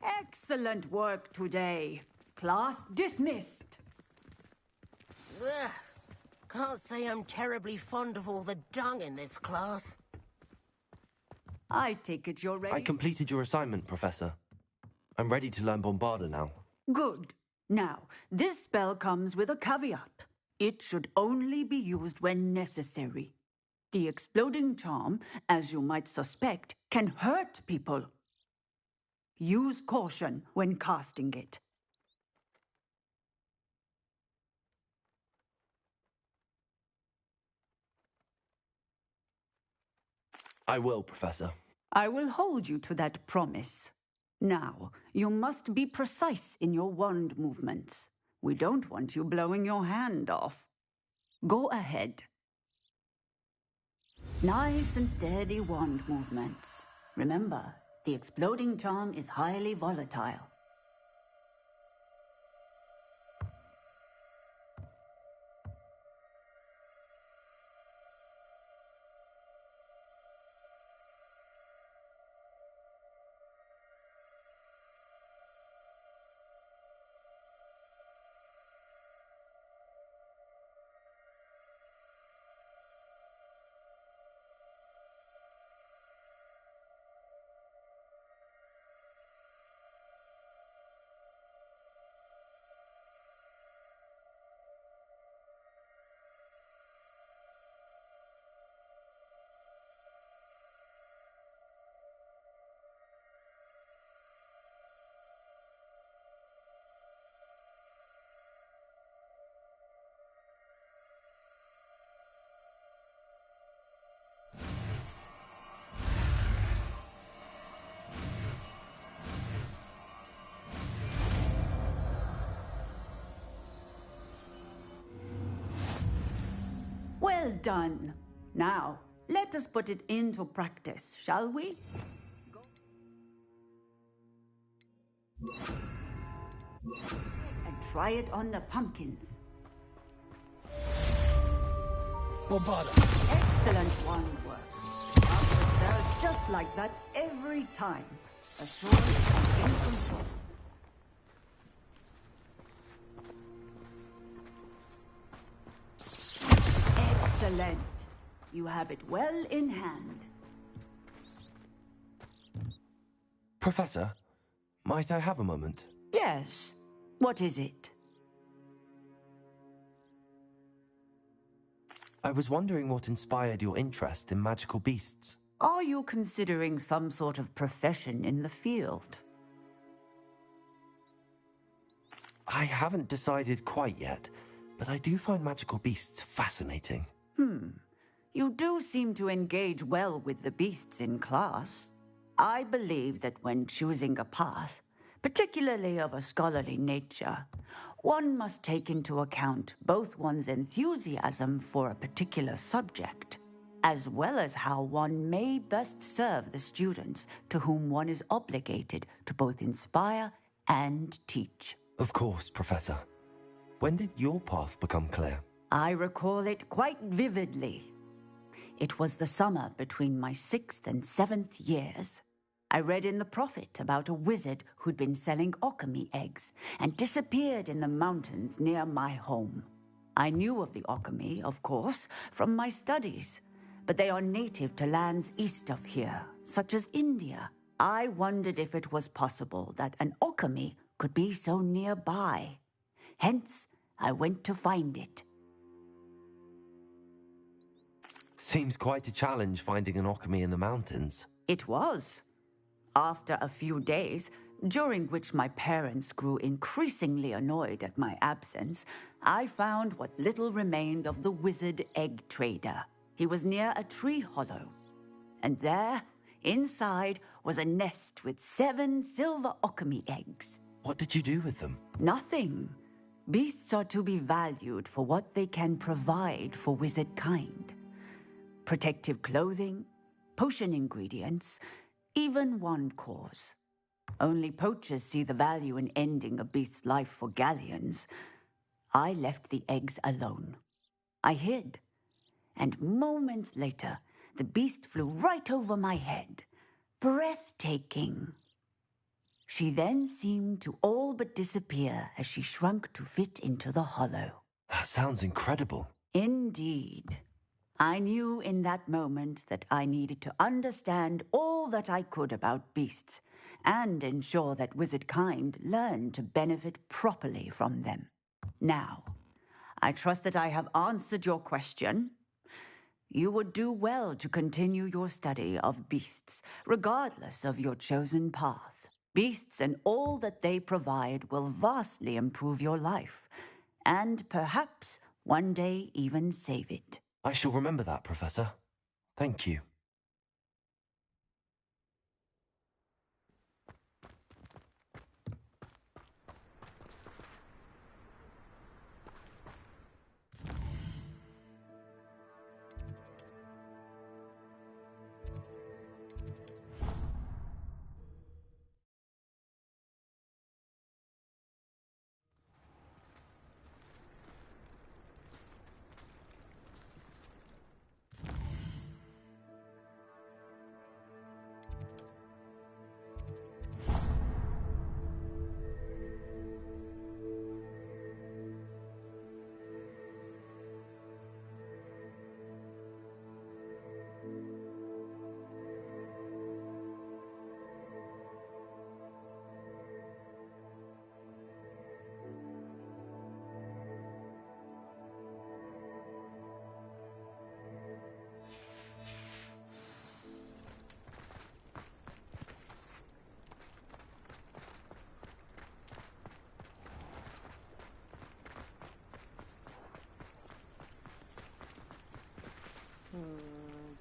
Excellent work today. Class dismissed. Ugh. Can't say I'm terribly fond of all the dung in this class. I take it you're ready? I completed your assignment, Professor. I'm ready to learn Bombarda now. Good. Now, this spell comes with a caveat. It should only be used when necessary. The exploding charm, as you might suspect, can hurt people. Use caution when casting it. I will, Professor. I will hold you to that promise. Now, you must be precise in your wand movements. We don't want you blowing your hand off. Go ahead. Nice and steady wand movements. Remember, the exploding charm is highly volatile. Well done. Now, let us put it into practice, shall we? And try it on the pumpkins. Bombarda. Excellent wand work. After spells just like that every time. Assured and in control. Excellent. You have it well in hand. Professor, might I have a moment? Yes. What is it? I was wondering what inspired your interest in magical beasts. Are you considering some sort of profession in the field? I haven't decided quite yet, but I do find magical beasts fascinating. You do seem to engage well with the beasts in class. I believe that when choosing a path, particularly of a scholarly nature, one must take into account both one's enthusiasm for a particular subject, as well as how one may best serve the students to whom one is obligated to both inspire and teach. Of course, Professor. When did your path become clear? I recall it quite vividly. It was the summer between my 6th and 7th years. I read in the Prophet about a wizard who'd been selling alchemy eggs and disappeared in the mountains near my home. I knew of the alchemy, of course, from my studies, but they are native to lands east of here, such as India. I wondered if it was possible that an alchemy could be so nearby. Hence, I went to find it. Seems quite a challenge finding an alchemy in the mountains. It was. After a few days, during which my parents grew increasingly annoyed at my absence, I found what little remained of the wizard egg trader. He was near a tree hollow. And there, inside, was a nest with 7 silver alchemy eggs. What did you do with them? Nothing. Beasts are to be valued for what they can provide for wizard kind. Protective clothing, potion ingredients, even wand cores. Only poachers see the value in ending a beast's life for galleons. I left the eggs alone. I hid, and moments later, the beast flew right over my head. Breathtaking. She then seemed to all but disappear as she shrunk to fit into the hollow. That sounds incredible. Indeed. I knew in that moment that I needed to understand all that I could about beasts and ensure that wizard kind learned to benefit properly from them. Now, I trust that I have answered your question. You would do well to continue your study of beasts, regardless of your chosen path. Beasts and all that they provide will vastly improve your life, and perhaps one day even save it. I shall remember that, Professor. Thank you.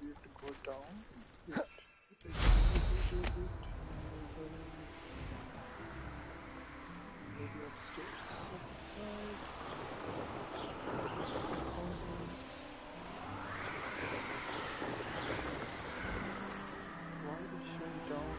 We have to go down. Maybe upstairs. Why are they showing down?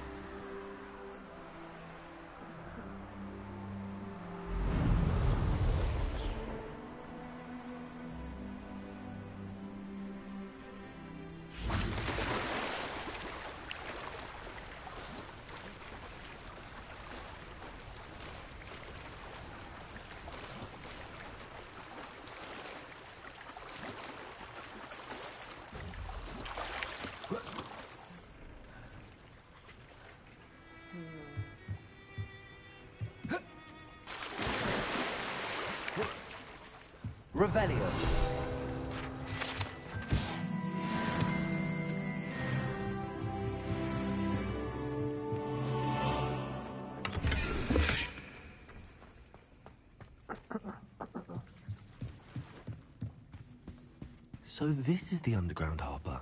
Revelio. So this is the underground harbor.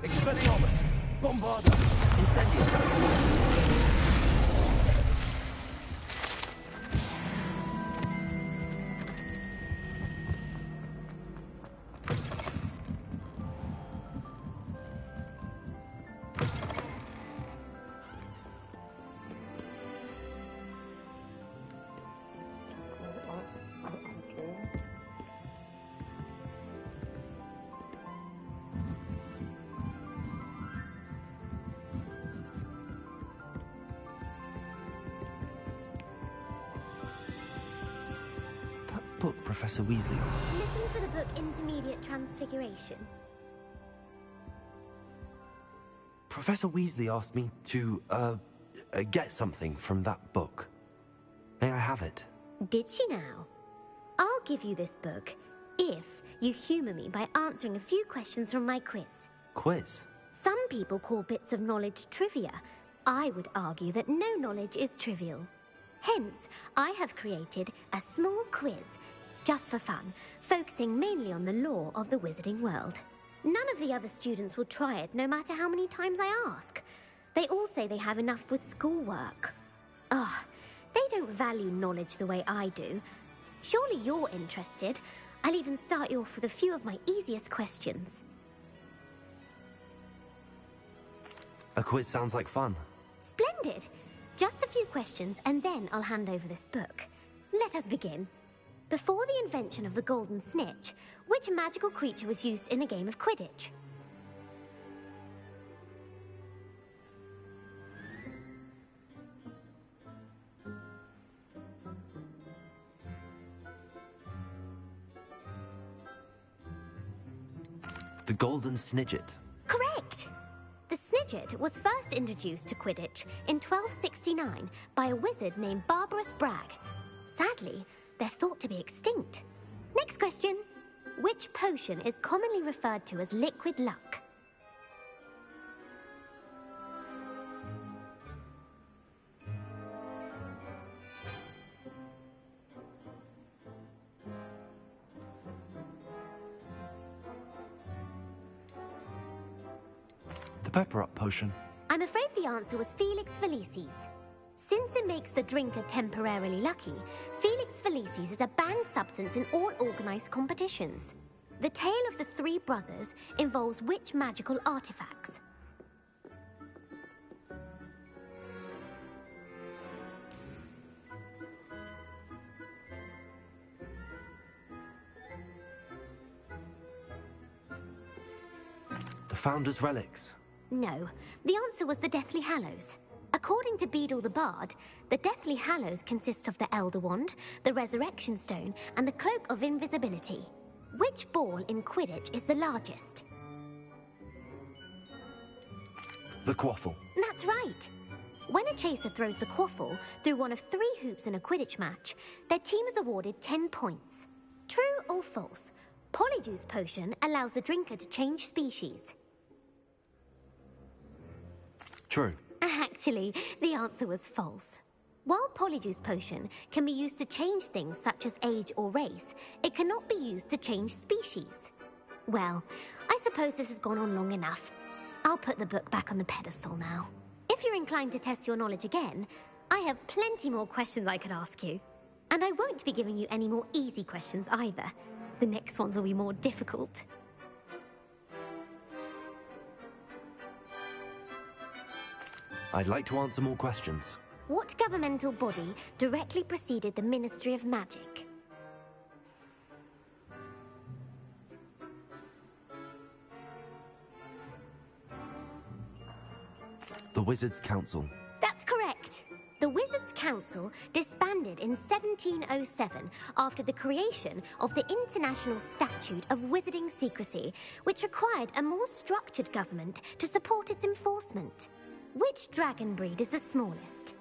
Expelliarmus! Bombarda! Incendio! Book Professor Weasley was. Looking for the book Intermediate Transfiguration. Professor Weasley asked me to, get something from that book. May I have it? Did she now? I'll give you this book if you humour me by answering a few questions from my quiz. Quiz? Some people call bits of knowledge trivia. I would argue that no knowledge is trivial. Hence, I have created a small quiz, just for fun, focusing mainly on the lore of the wizarding world. None of the other students will try it, no matter how many times I ask. They all say they have enough with schoolwork. Ugh, they don't value knowledge the way I do. Surely you're interested. I'll even start you off with a few of my easiest questions. A quiz sounds like fun. Splendid! Just a few questions and then I'll hand over this book. Let us begin. Before the invention of the golden snitch, which magical creature was used in a game of Quidditch? The Golden Snidget. Correct! The Snidget was first introduced to Quidditch in 1269 by a wizard named Barbarous Bragg. Sadly, they're thought to be extinct. Next question. Which potion is commonly referred to as liquid luck? The Pepper Up potion. I'm afraid the answer was Felix Felicis. Since it makes the drinker temporarily lucky, Felix Felicis is a banned substance in all organised competitions. The tale of the three brothers involves which magical artifacts? The Founder's Relics. No, the answer was the Deathly Hallows. According to Beadle the Bard, the Deathly Hallows consists of the Elder Wand, the Resurrection Stone, and the Cloak of Invisibility. Which ball in Quidditch is the largest? The Quaffle. That's right. When a chaser throws the quaffle through one of 3 hoops in a Quidditch match, their team is awarded 10 points. True or false? Polyjuice Potion allows the drinker to change species. True. Actually, the answer was false. While Polyjuice Potion can be used to change things such as age or race, it cannot be used to change species. Well, I suppose this has gone on long enough. I'll put the book back on the pedestal now. If you're inclined to test your knowledge again, I have plenty more questions I could ask you. And I won't be giving you any more easy questions either. The next ones will be more difficult. I'd like to answer more questions. What governmental body directly preceded the Ministry of Magic? The Wizards' Council. That's correct. The Wizards' Council disbanded in 1707 after the creation of the International Statute of Wizarding Secrecy, which required a more structured government to support its enforcement. Which dragon breed is the smallest?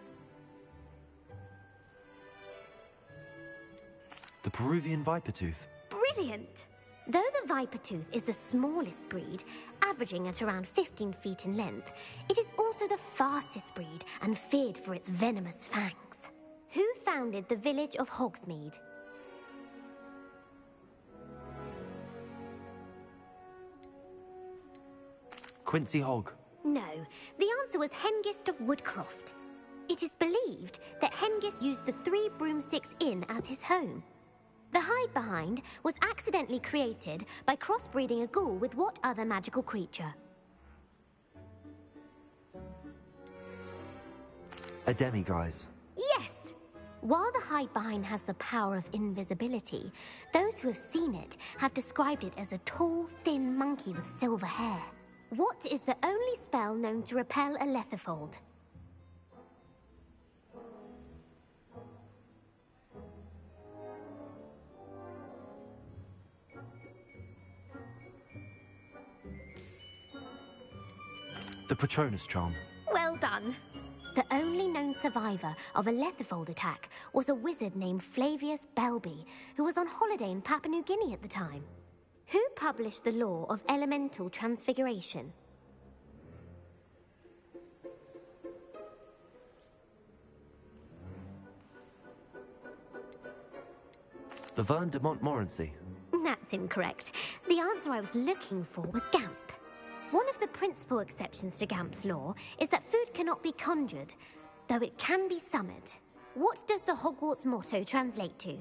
The Peruvian Vipertooth. Brilliant! Though the Vipertooth is the smallest breed, averaging at around 15 feet in length, it is also the fastest breed and feared for its venomous fangs. Who founded the village of Hogsmeade? Quincy Hogg. No, the answer was Hengist of Woodcroft. It is believed that Hengist used the 3 Broomsticks Inn as his home. The hide-behind was accidentally created by crossbreeding a ghoul with what other magical creature? A demiguise. Yes! While the hide-behind has the power of invisibility, those who have seen it have described it as a tall, thin monkey with silver hair. What is the only spell known to repel a lethifold? The Patronus charm. Well done. The only known survivor of a Letherfold attack was a wizard named Flavius Belby, who was on holiday in Papua New Guinea at the time. Who published the law of elemental transfiguration? Laverne de Montmorency. That's incorrect. The answer I was looking for was Gamp. One of the principal exceptions to Gamp's law is that food cannot be conjured, though it can be summoned. What does the Hogwarts motto translate to?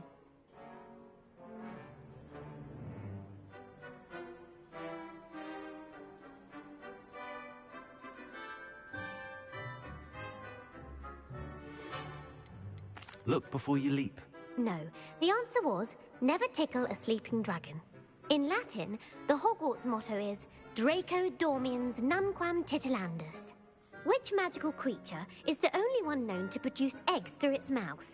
Look before you leap. No, the answer was never tickle a sleeping dragon. In Latin, the Hogwarts motto is Draco dormiens nunquam titilandus. Which magical creature is the only one known to produce eggs through its mouth?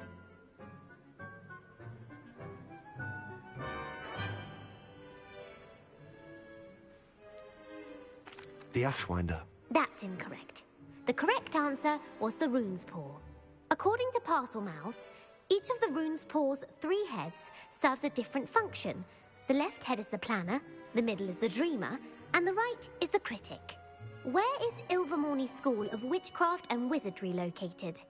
The Ashwinder. That's incorrect. The correct answer was the rune's paw. According to Parselmouths, each of the rune's paw's 3 heads serves a different function. The left head is the planner, the middle is the dreamer, and the right is the critic. Where is Ilvermorny School of Witchcraft and Wizardry located?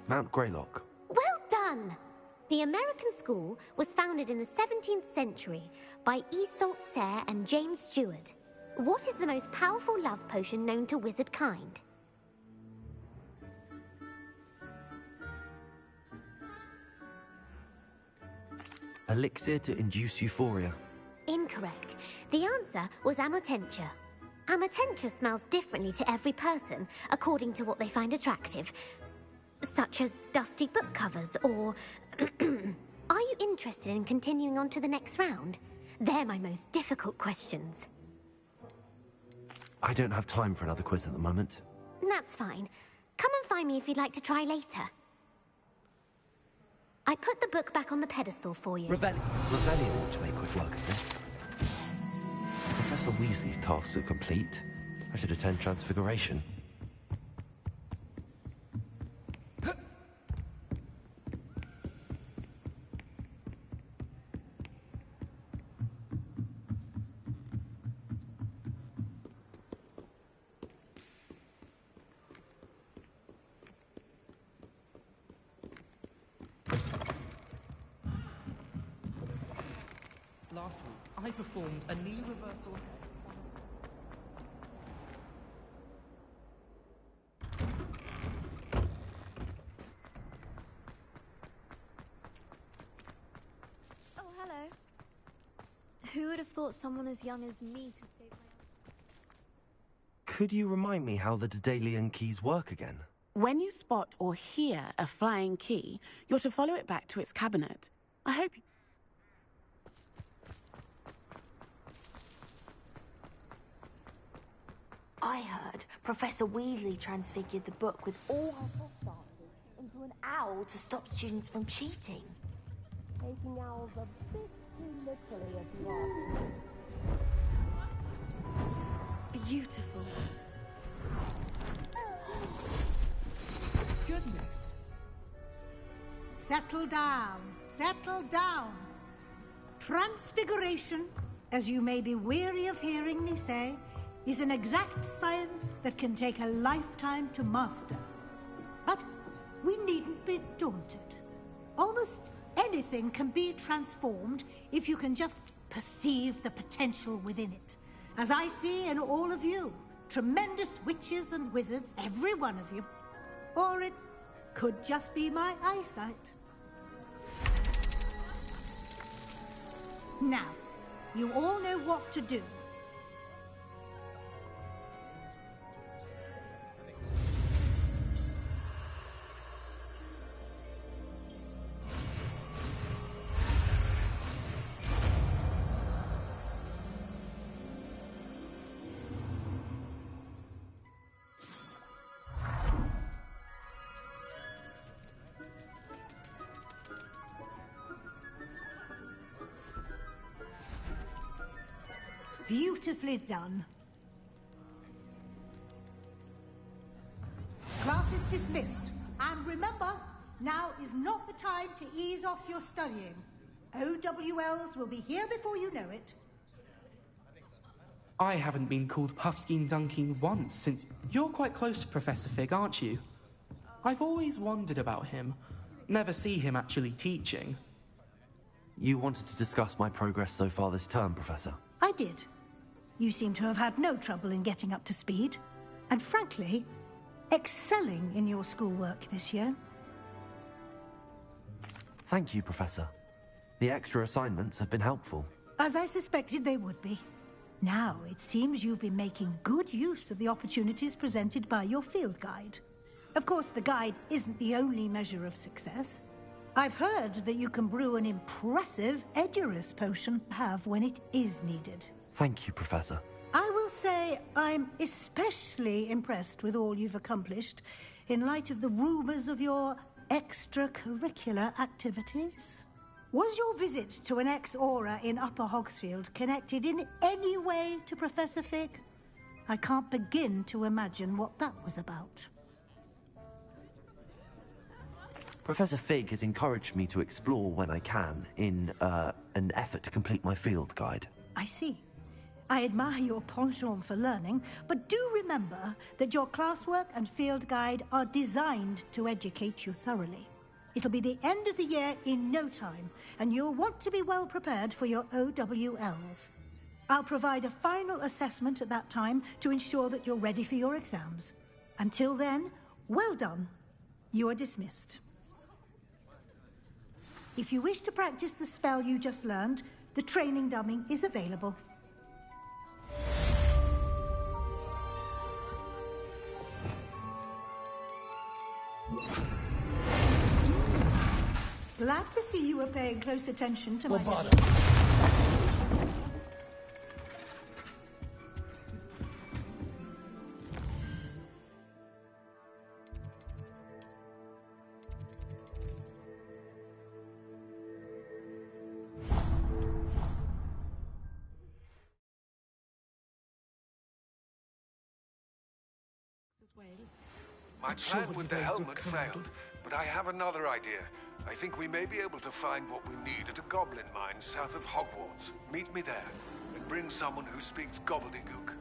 Mount Greylock. Well done! The American school was founded in the 17th century by Iseult Sayre and James Stewart. What is the most powerful love potion known to wizard kind? Elixir to induce euphoria. Incorrect. The answer was Amotentia. Amotentia smells differently to every person, according to what they find attractive, such as dusty book covers or... Are you interested in continuing on to the next round? They're my most difficult questions. I don't have time for another quiz at the moment. That's fine. Come and find me if you'd like to try later. I put the book back on the pedestal for you. Revelio ought to make quick work of this. Professor Weasley's tasks are complete. I should attend Transfiguration. Last week, I performed a knee reversal. Oh, hello. Who would have thought someone as young as me could save my life? Could you remind me how the Daedalian keys work again? When you spot or hear a flying key, you're to follow it back to its cabinet. I hope... I heard Professor Weasley transfigured the book with all her test answers into an owl to stop students from cheating. Taking owls a bit too literally, if you ask me. Beautiful. Goodness. Settle down, settle down. Transfiguration, as you may be weary of hearing me say, is an exact science that can take a lifetime to master. But we needn't be daunted. Almost anything can be transformed if you can just perceive the potential within it. As I see in all of you, tremendous witches and wizards, every one of you. Or it could just be my eyesight. Now, you all know what to do. Beautifully done. Class is dismissed. And remember, now is not the time to ease off your studying. OWLs will be here before you know it. I haven't been called Puffskein Dunking once since... You're quite close to Professor Fig, aren't you? I've always wondered about him. Never see him actually teaching. You wanted to discuss my progress so far this term, Professor? I did. You seem to have had no trouble in getting up to speed. And frankly, excelling in your schoolwork this year. Thank you, Professor. The extra assignments have been helpful. As I suspected they would be. Now, it seems you've been making good use of the opportunities presented by your field guide. Of course, the guide isn't the only measure of success. I've heard that you can brew an impressive Edurus potion to have when it is needed. Thank you, Professor. I will say I'm especially impressed with all you've accomplished in light of the rumors of your extracurricular activities. Was your visit to an ex-Aura in Upper Hogsfield connected in any way to Professor Fig? I can't begin to imagine what that was about. Professor Fig has encouraged me to explore when I can in an effort to complete my field guide. I see. I admire your penchant for learning, but do remember that your classwork and field guide are designed to educate you thoroughly. It'll be the end of the year in no time, and you'll want to be well prepared for your OWLs. I'll provide a final assessment at that time to ensure that you're ready for your exams. Until then, well done. You are dismissed. If you wish to practice the spell you just learned, the training dummy is available. Glad to see you were paying close attention to my... My plan with the helmet failed, but I have another idea. I think we may be able to find what we need at a goblin mine south of Hogwarts. Meet me there, and bring someone who speaks gobbledygook.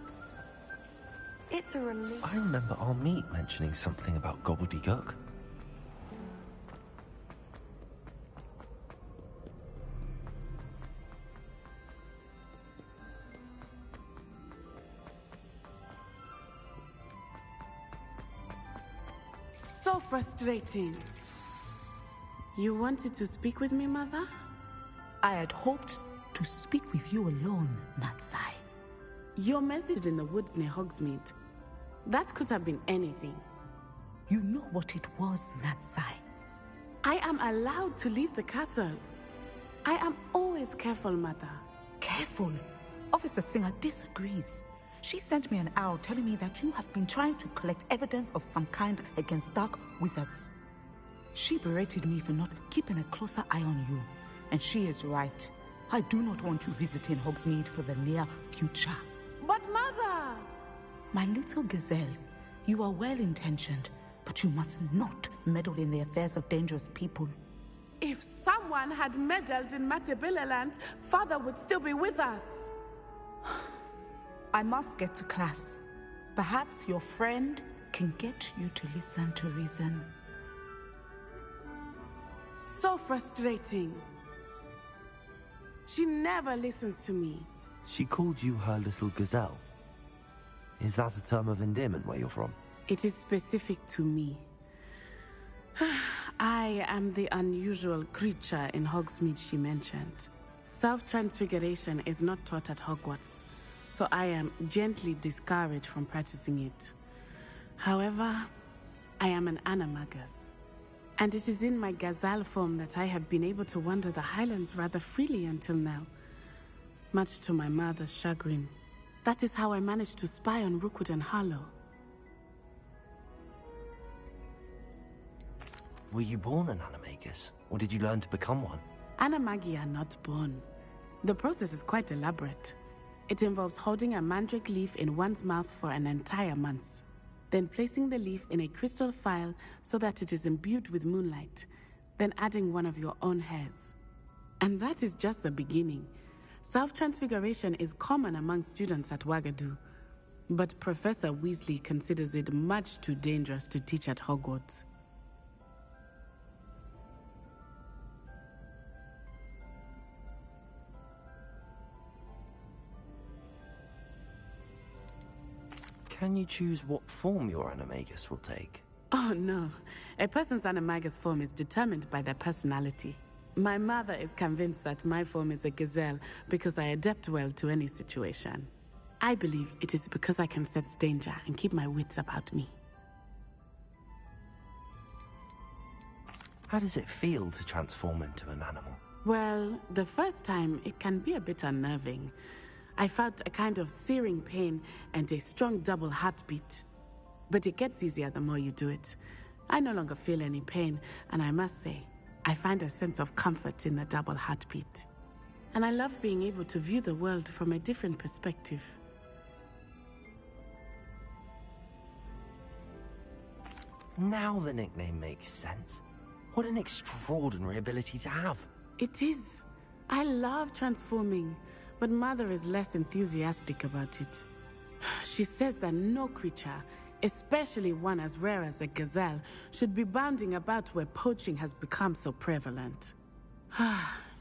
It's a relief. I remember our meet mentioning something about gobbledygook. So frustrating. You wanted to speak with me, Mother? I had hoped to speak with you alone, Natsai. Your message in the woods near Hogsmeade. That could have been anything. You know what it was, Natsai. I am allowed to leave the castle. I am always careful, Mother. Careful? Officer Singer disagrees. She sent me an owl telling me that you have been trying to collect evidence of some kind against dark wizards. She berated me for not keeping a closer eye on you. And she is right. I do not want you visiting Hogsmeade for the near future. But Mother! My little gazelle, you are well-intentioned, but you must not meddle in the affairs of dangerous people. If someone had meddled in Matabeleland, Father would still be with us. I must get to class. Perhaps your friend can get you to listen to reason. So frustrating. She never listens to me. She called you her little gazelle. Is that a term of endearment where you're from? It is specific to me. I am the unusual creature in Hogsmeade she mentioned. Self-transfiguration is not taught at Hogwarts, so I am gently discouraged from practicing it. However, I am an animagus, and it is in my gazelle form that I have been able to wander the Highlands rather freely until now, much to my mother's chagrin. That is how I managed to spy on Rookwood and Harlow. Were you born an animagus, or did you learn to become one? Animagi are not born. The process is quite elaborate. It involves holding a mandrake leaf in one's mouth for an entire month, then placing the leaf in a crystal phial so that it is imbued with moonlight, then adding one of your own hairs. And that is just the beginning. Self-transfiguration is common among students at Wagadu, but Professor Weasley considers it much too dangerous to teach at Hogwarts. Can you choose what form your animagus will take? Oh no, a person's animagus form is determined by their personality. My mother is convinced that my form is a gazelle because I adapt well to any situation. I believe it is because I can sense danger and keep my wits about me. How does it feel to transform into an animal? Well, the first time it can be a bit unnerving. I felt a kind of searing pain and a strong double heartbeat. But it gets easier the more you do it. I no longer feel any pain, and I must say, I find a sense of comfort in the double heartbeat. And I love being able to view the world from a different perspective. Now the nickname makes sense. What an extraordinary ability to have. It is. I love transforming, but Mother is less enthusiastic about it. She says that no creature, especially one as rare as a gazelle, should be bounding about where poaching has become so prevalent.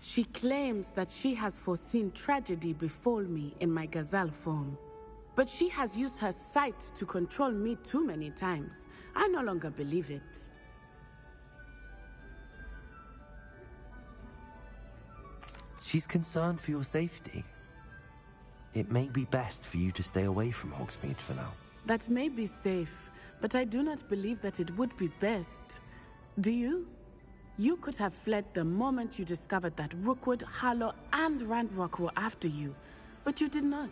She claims that she has foreseen tragedy befall me in my gazelle form. But she has used her sight to control me too many times. I no longer believe it. She's concerned for your safety. It may be best for you to stay away from Hogsmeade for now. That may be safe, but I do not believe that it would be best. Do you? You could have fled the moment you discovered that Rookwood, Harlow, and Ranrock were after you, but you did not.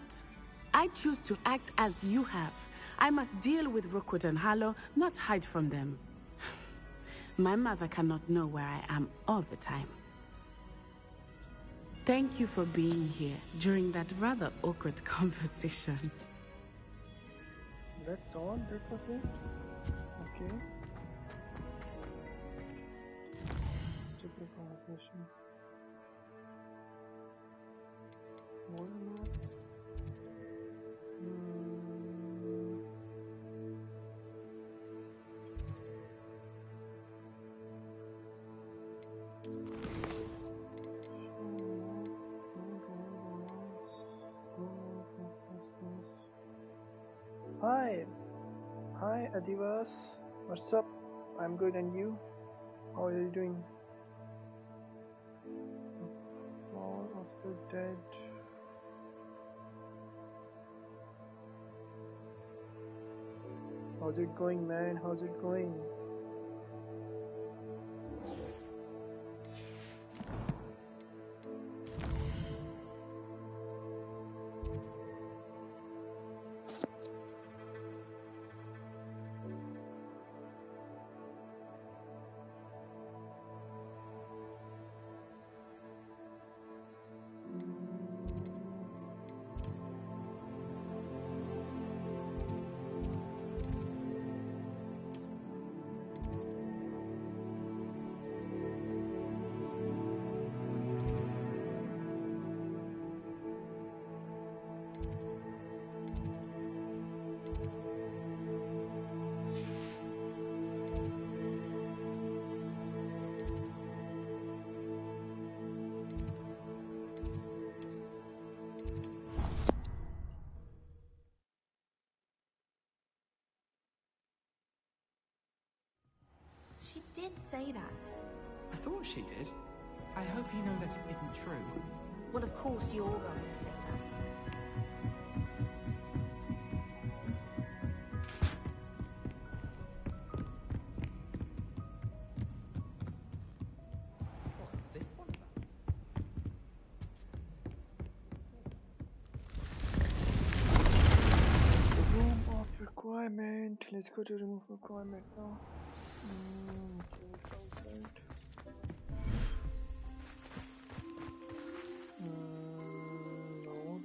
I choose to act as you have. I must deal with Rookwood and Harlow, not hide from them. My mother cannot know where I am all the time. Thank you for being here during that rather awkward conversation. That's all? That was it? Okay. Check the conversation. Voldemort. Hi Adivas, what's up? I'm good, and you? How are you doing? Fall of the Dead. How's it going, man? How's it going? She did say that. I thought she did. I hope you know that it isn't true. Well, of course you're going to think that. What's this one about? Room of requirement. Let's go to room of requirement now. No.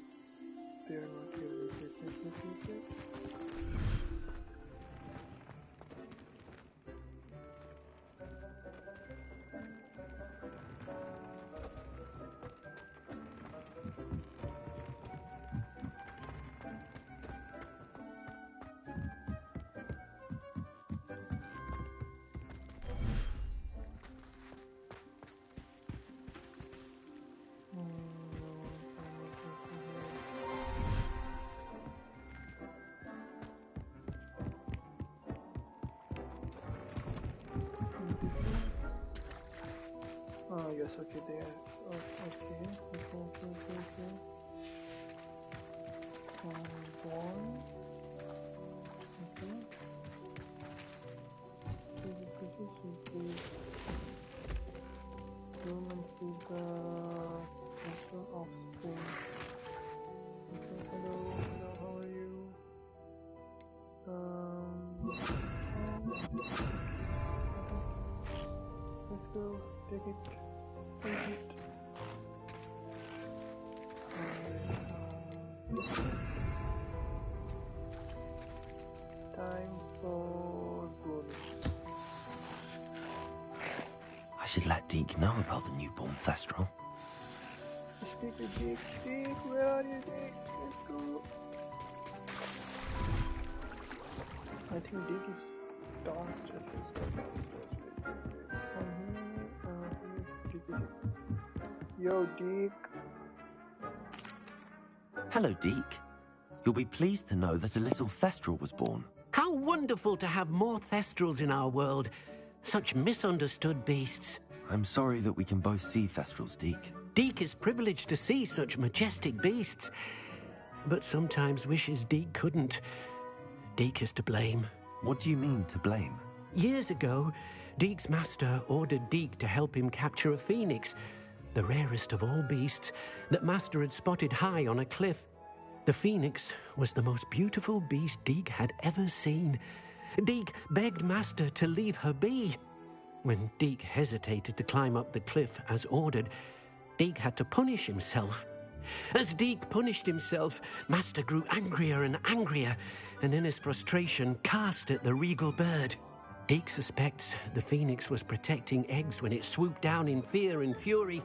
yes, okay, there. Okay. One. Okay. Human figure, natural offspring. Okay, hello, how are you? Let's go, take it. Time for bonus. I should let Deke know about the newborn Thestral. Speak with Deke. Deke, where are you, Deke? Let's go. I think Deke is downstairs. Yo, Deke. Hello, Deke. You'll be pleased to know that a little Thestral was born. How wonderful to have more Thestrals in our world. Such misunderstood beasts. I'm sorry that we can both see Thestrals, Deke. Deke is privileged to see such majestic beasts, but sometimes wishes Deke couldn't. Deke is to blame. What do you mean, to blame? Years ago, Deke's master ordered Deke to help him capture a phoenix, the rarest of all beasts, that master had spotted high on a cliff. The phoenix was the most beautiful beast Deke had ever seen. Deke begged master to leave her be. When Deke hesitated to climb up the cliff as ordered, Deke had to punish himself. As Deke punished himself, master grew angrier and angrier, and in his frustration cast at the regal bird. Deke suspects the phoenix was protecting eggs when it swooped down in fear and fury.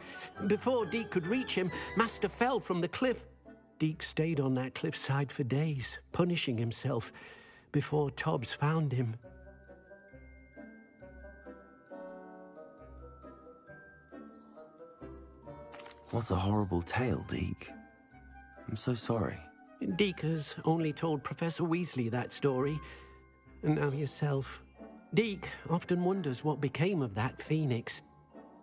Before Deke could reach him, master fell from the cliff. Deke stayed on that cliffside for days, punishing himself, before Tobbs found him. What a horrible tale, Deke. I'm so sorry. Deke has only told Professor Weasley that story, and now yourself. Deke often wonders what became of that phoenix.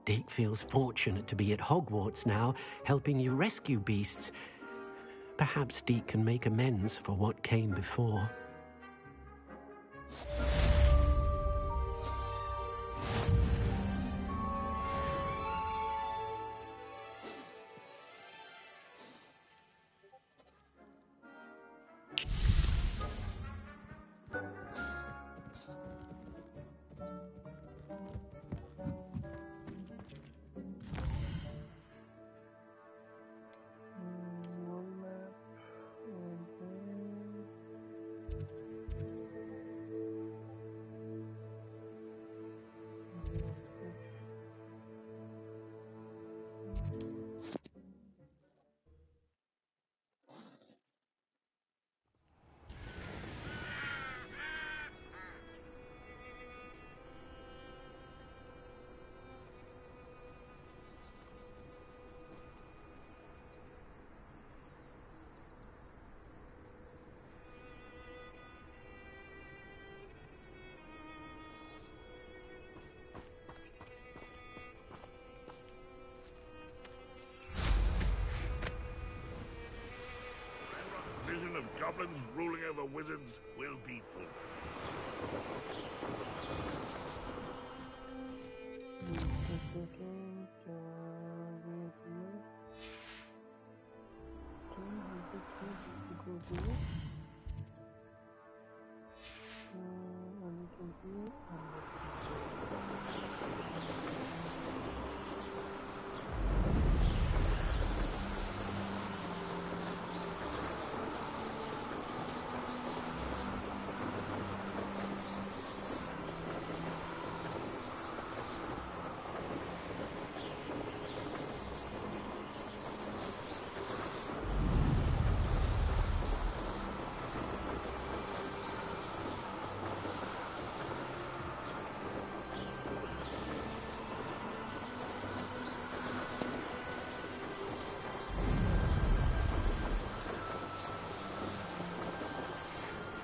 Deke feels fortunate to be at Hogwarts now, helping you rescue beasts. Perhaps Deke can make amends for what came before. Vision of goblins ruling over wizards will be full.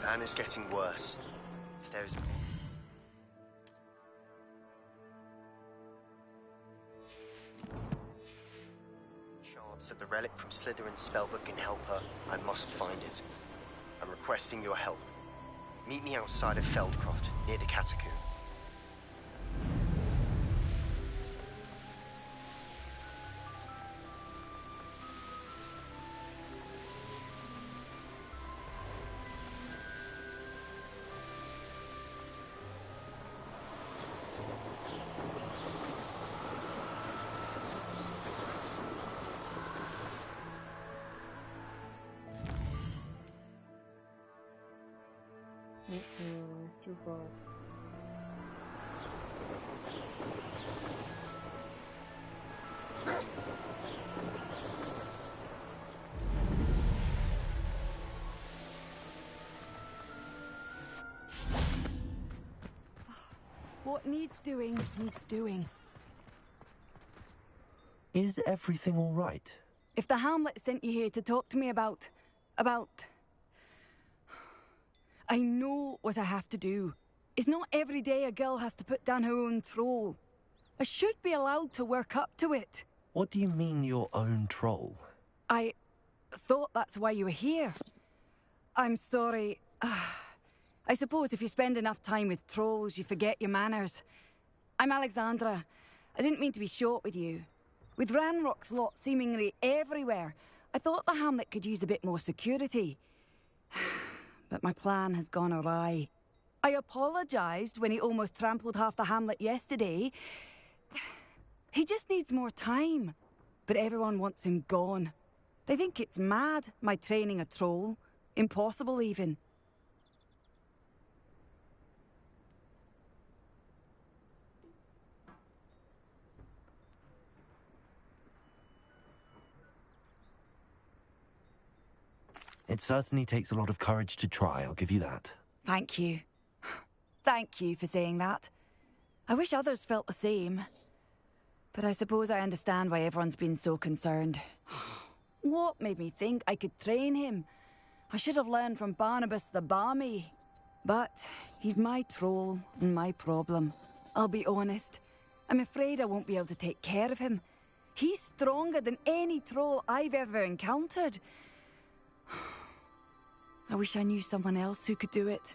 And it's getting worse. If there's... so the relic from Slytherin's spellbook can help her, I must find it. I'm requesting your help. Meet me outside of Feldcroft, near the Catacomb. Too far. What needs doing, needs doing. Is everything all right? If the Hamlet sent you here to talk to me about... I know what I have to do. It's not every day a girl has to put down her own troll. I should be allowed to work up to it. What do you mean, your own troll? I thought that's why you were here. I'm sorry. I suppose if you spend enough time with trolls, you forget your manners. I'm Alexandra. I didn't mean to be short with you. With Ranrock's lot seemingly everywhere, I thought the Hamlet could use a bit more security. But my plan has gone awry. I apologised when he almost trampled half the Hamlet yesterday. He just needs more time. But everyone wants him gone. They think it's mad, my training a troll. Impossible, even. It certainly takes a lot of courage to try, I'll give you that. Thank you. Thank you for saying that. I wish others felt the same. But I suppose I understand why everyone's been so concerned. What made me think I could train him? I should have learned from Barnabas the Balmy. But he's my troll and my problem. I'll be honest. I'm afraid I won't be able to take care of him. He's stronger than any troll I've ever encountered. I wish I knew someone else who could do it.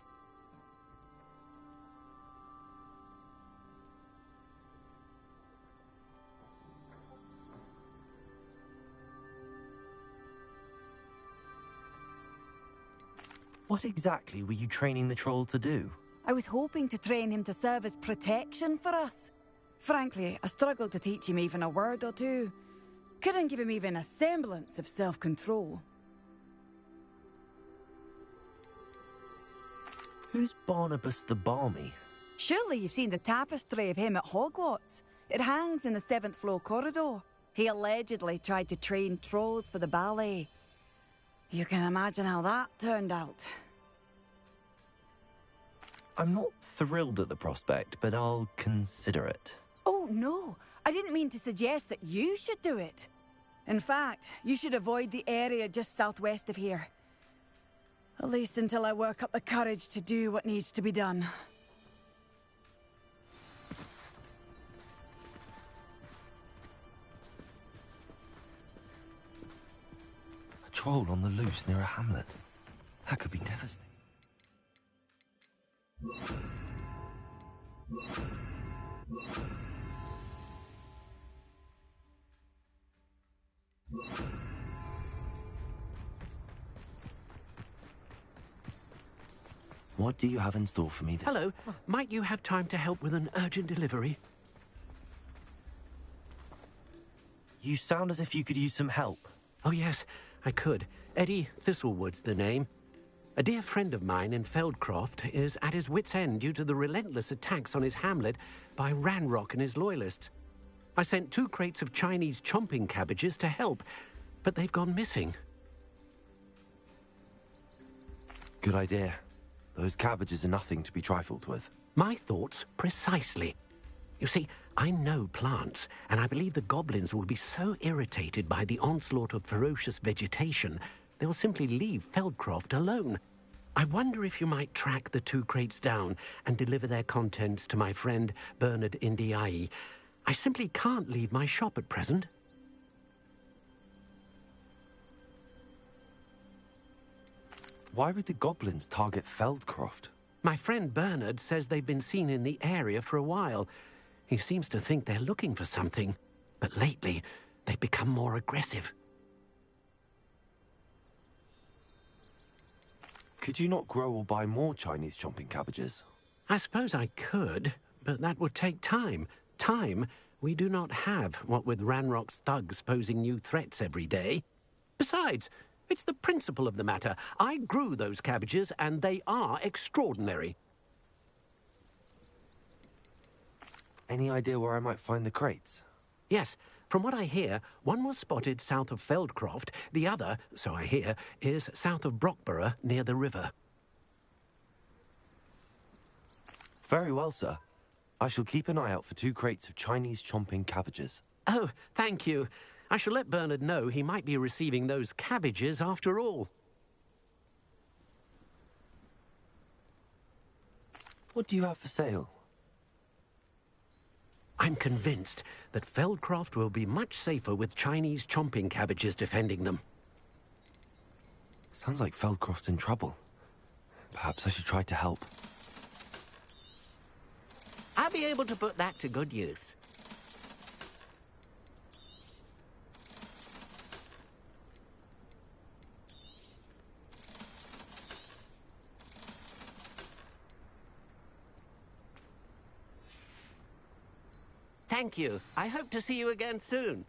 What exactly were you training the troll to do? I was hoping to train him to serve as protection for us. Frankly, I struggled to teach him even a word or two. Couldn't give him even a semblance of self-control. Who's Barnabas the Balmy? Surely you've seen the tapestry of him at Hogwarts. It hangs in the 7th floor corridor. He allegedly tried to train trolls for the ballet. You can imagine how that turned out. I'm not thrilled at the prospect, but I'll consider it. Oh, no. I didn't mean to suggest that you should do it. In fact, you should avoid the area just southwest of here. At least until I work up the courage to do what needs to be done. A troll on the loose near a hamlet. That could be devastating. What do you have in store for me this... Hello. Might you have time to help with an urgent delivery? You sound as if you could use some help. Oh, yes, I could. Eddie Thistlewood's the name. A dear friend of mine in Feldcroft is at his wit's end due to the relentless attacks on his hamlet by Ranrock and his loyalists. I sent 2 crates of Chinese chomping cabbages to help, but they've gone missing. Good idea. Those cabbages are nothing to be trifled with. My thoughts precisely. You see, I know plants, and I believe the goblins will be so irritated by the onslaught of ferocious vegetation, they'll simply leave Feldcroft alone. I wonder if you might track the 2 crates down and deliver their contents to my friend Bernard Indiai. I simply can't leave my shop at present. Why would the goblins target Feldcroft? My friend Bernard says they've been seen in the area for a while. He seems to think they're looking for something, but lately they've become more aggressive. Could you not grow or buy more Chinese chomping cabbages? I suppose I could, but that would take time. Time we do not have, what with Ranrock's thugs posing new threats every day. Besides, it's the principle of the matter. I grew those cabbages, and they are extraordinary. Any idea where I might find the crates? Yes, from what I hear, one was spotted south of Feldcroft, the other, so I hear, is south of Brockborough near the river. Very well, sir. I shall keep an eye out for 2 crates of Chinese chomping cabbages. Oh, thank you. I shall let Bernard know he might be receiving those cabbages after all. What do you have for sale? I'm convinced that Feldcroft will be much safer with Chinese chomping cabbages defending them. Sounds like Feldcroft's in trouble. Perhaps I should try to help. I'll be able to put that to good use. Thank you. I hope to see you again soon.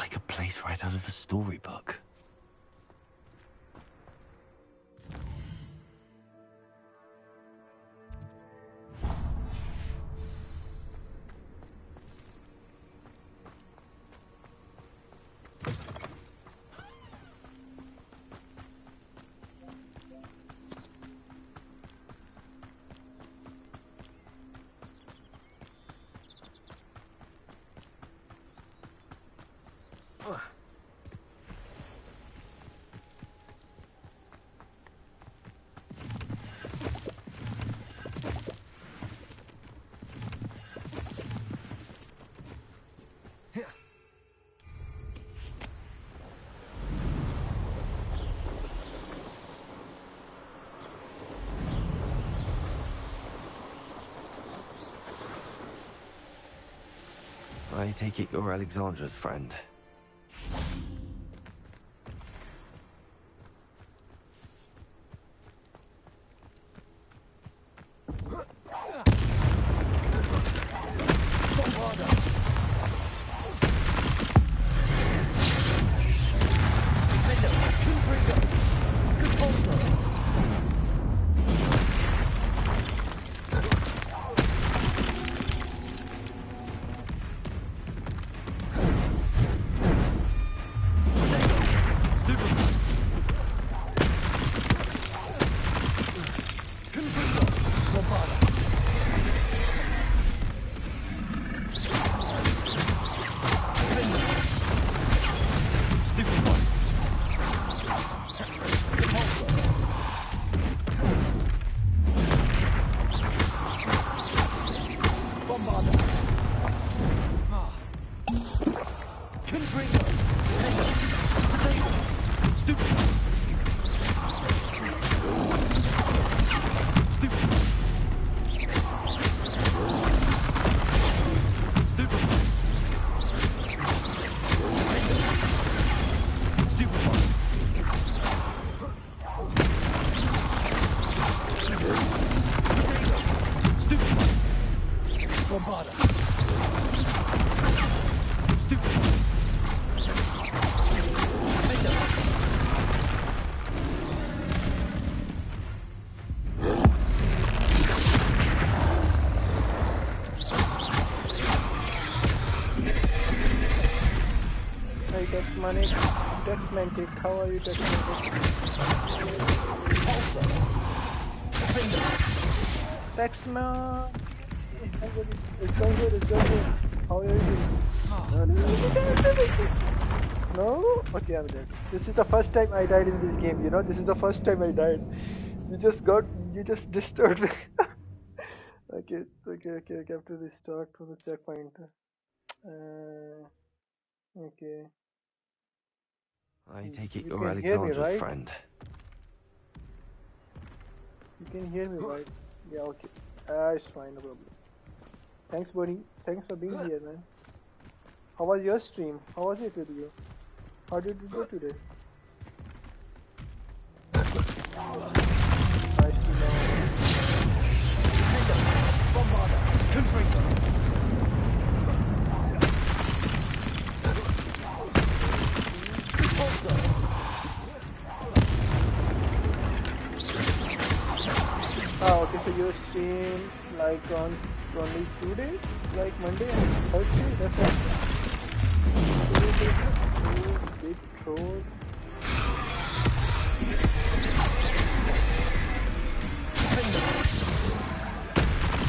like a place right out of a storybook. I take it you're Alexandra's friend. Dexmantic, how are you, Dexmantic? Dexman! It's going good, it's going good. How are you doing? No? Okay, I'm dead. This is the first time I died in this game, you know? This is the first time I died. You just disturbed me. Okay, I have to restart to the checkpoint. Okay. I take it You you're can hear me, Alexandra's right? friend. You can hear me, right? Yeah, okay. It's fine, no problem. Thanks, buddy. Thanks for being here, man. How was your stream? How was it with you? How did you do today? Nice to know. Okay, so you stream like on only 2 days, like Monday and Thursday, that's right. Big troll.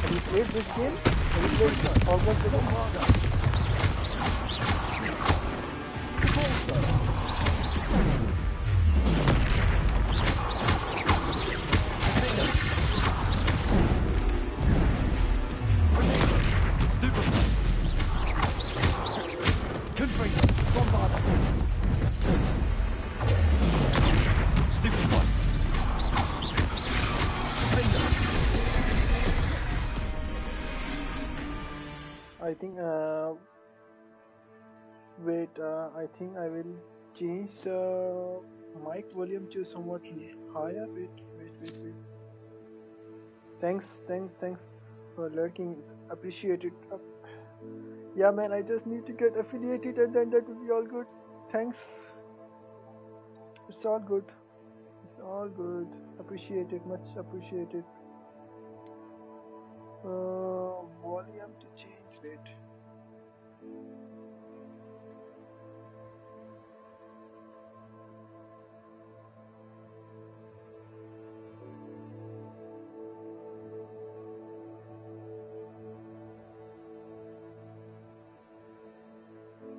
Have you played this game? Have you played Hogwarts Legacy? I think wait, I think I will change the mic volume to somewhat higher. Wait. Thanks for lurking. Appreciate it. Yeah, man, I just need to get affiliated and then that will be all good. Thanks. It's all good. It's all good. Appreciate it. Much appreciated. Volume to change it.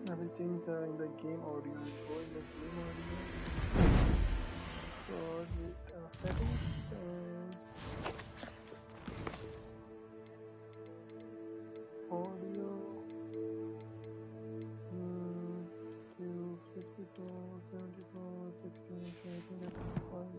Everything in the game audio is going the game audio. So settings and audio. 64, 74, 16, I think that's fine.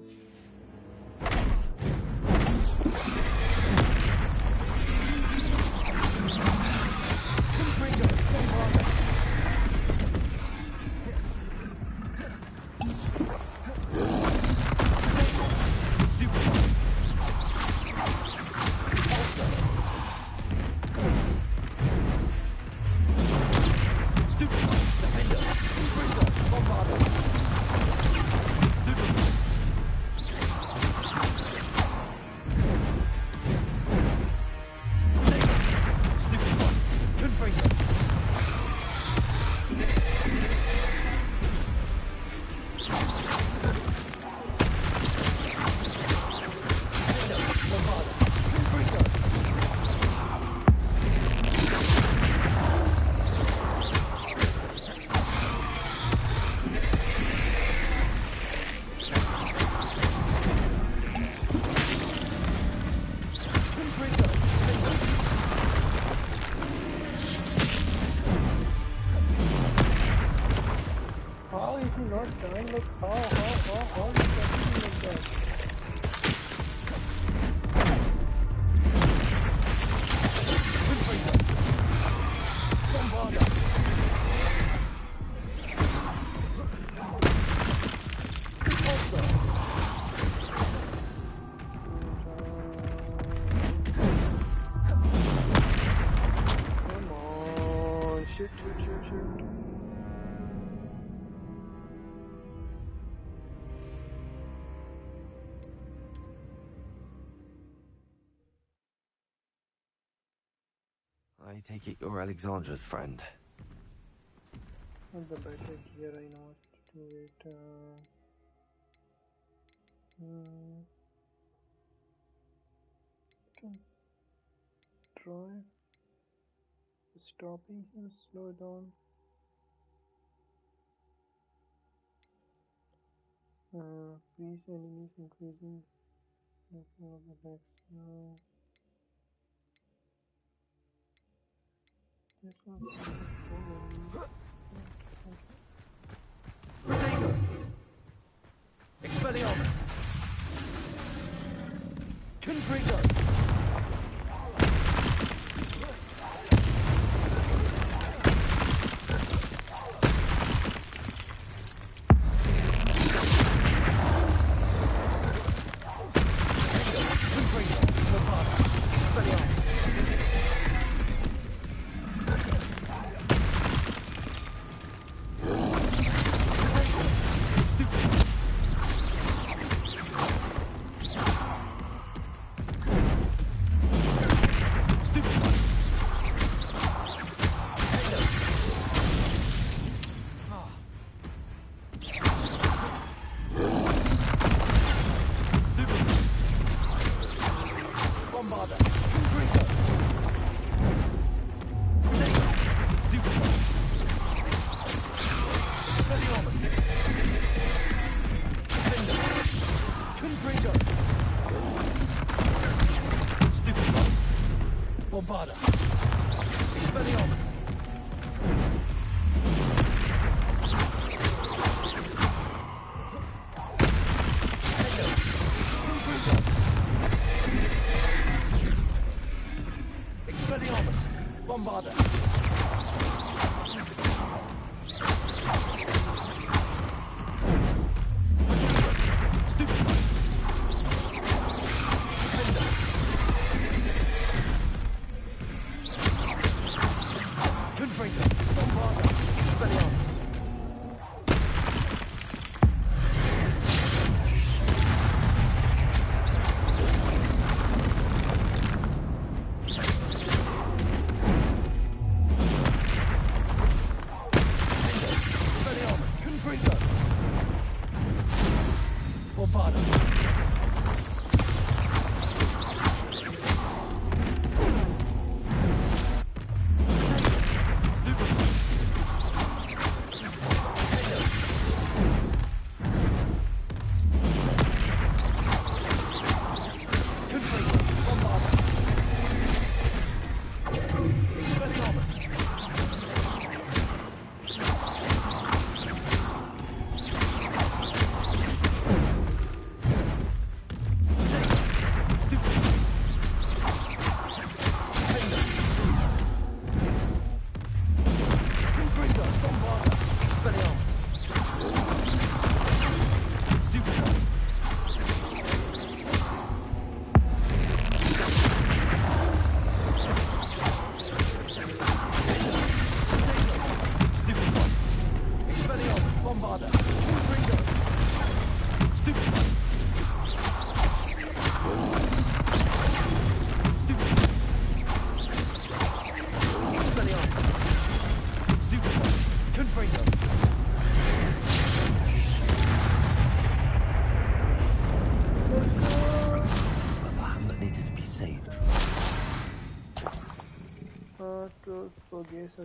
I take it you're Alexandra's friend. The better here, I know what to do it. Can try stopping him, slow down. Freeze enemies, increasing nothing of the next. This one. Protego! Expelliarmus! Confringo!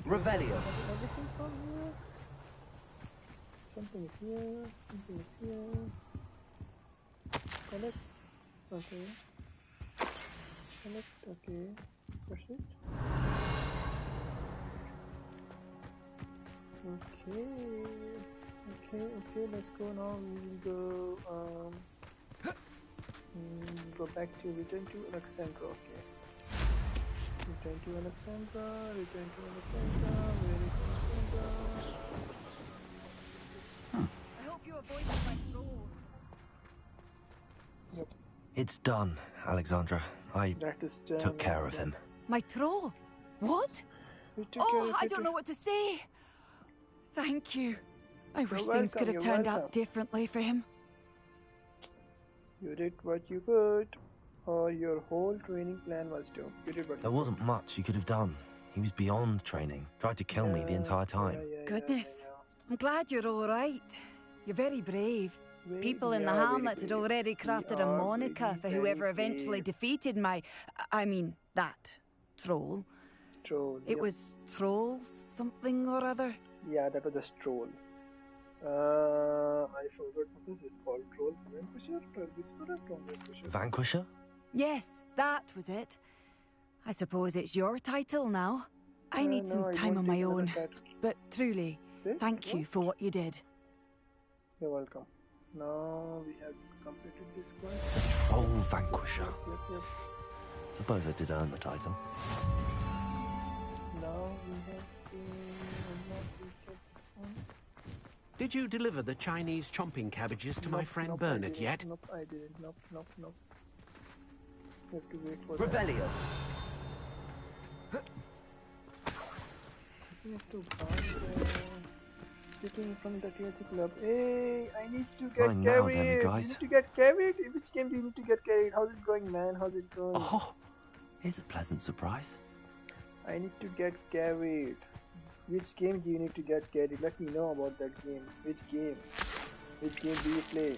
Revelio. Everything from here. Something is here. Something is here. Collect. Okay. Collect. Okay. Push it. Okay. Okay. Let's go now. We will go back to return to Alexandra. Okay. Return to Alexandra. Where is Alexandra? I hope you avoided my throat. Yep. It's done, Alexandra. I took care of him. My troll? What? Oh, I don't know what to say. Thank you. I wish things could have turned out differently for him. You did what you could. Your whole training plan was doomed. You did what There wasn't much you could have done. He was beyond training. Tried to kill me the entire time. Goodness. I'm glad you're all right. You're very brave. People in the hamlet had already crafted a moniker for whoever eventually defeated that troll. It was Troll something or other. Yeah, that was a troll. I forgot what this is called. Troll Vanquisher? Whisperer? Vanquisher? Vanquisher? Yes, that was it. I suppose it's your title now. I need some time on my own. But truly, thank you for what you did. You're welcome. Now we have completed this quest. Troll Vanquisher. Yep. Suppose I did earn the title. Now we have to unlock this one. Did you deliver the Chinese chomping cabbages to my friend Bernard yet? Nope, I didn't. Nope. We have to wait for Revelio. We have to buy sitting from the TLC club. Hey, I need to get carried. You need to get carried? Which game do you need to get carried? How's it going, man? How's it going? Oh, here's a pleasant surprise. I need to get carried. Which game do you need to get carried? Let me know about that game. Which game? Which game do you play?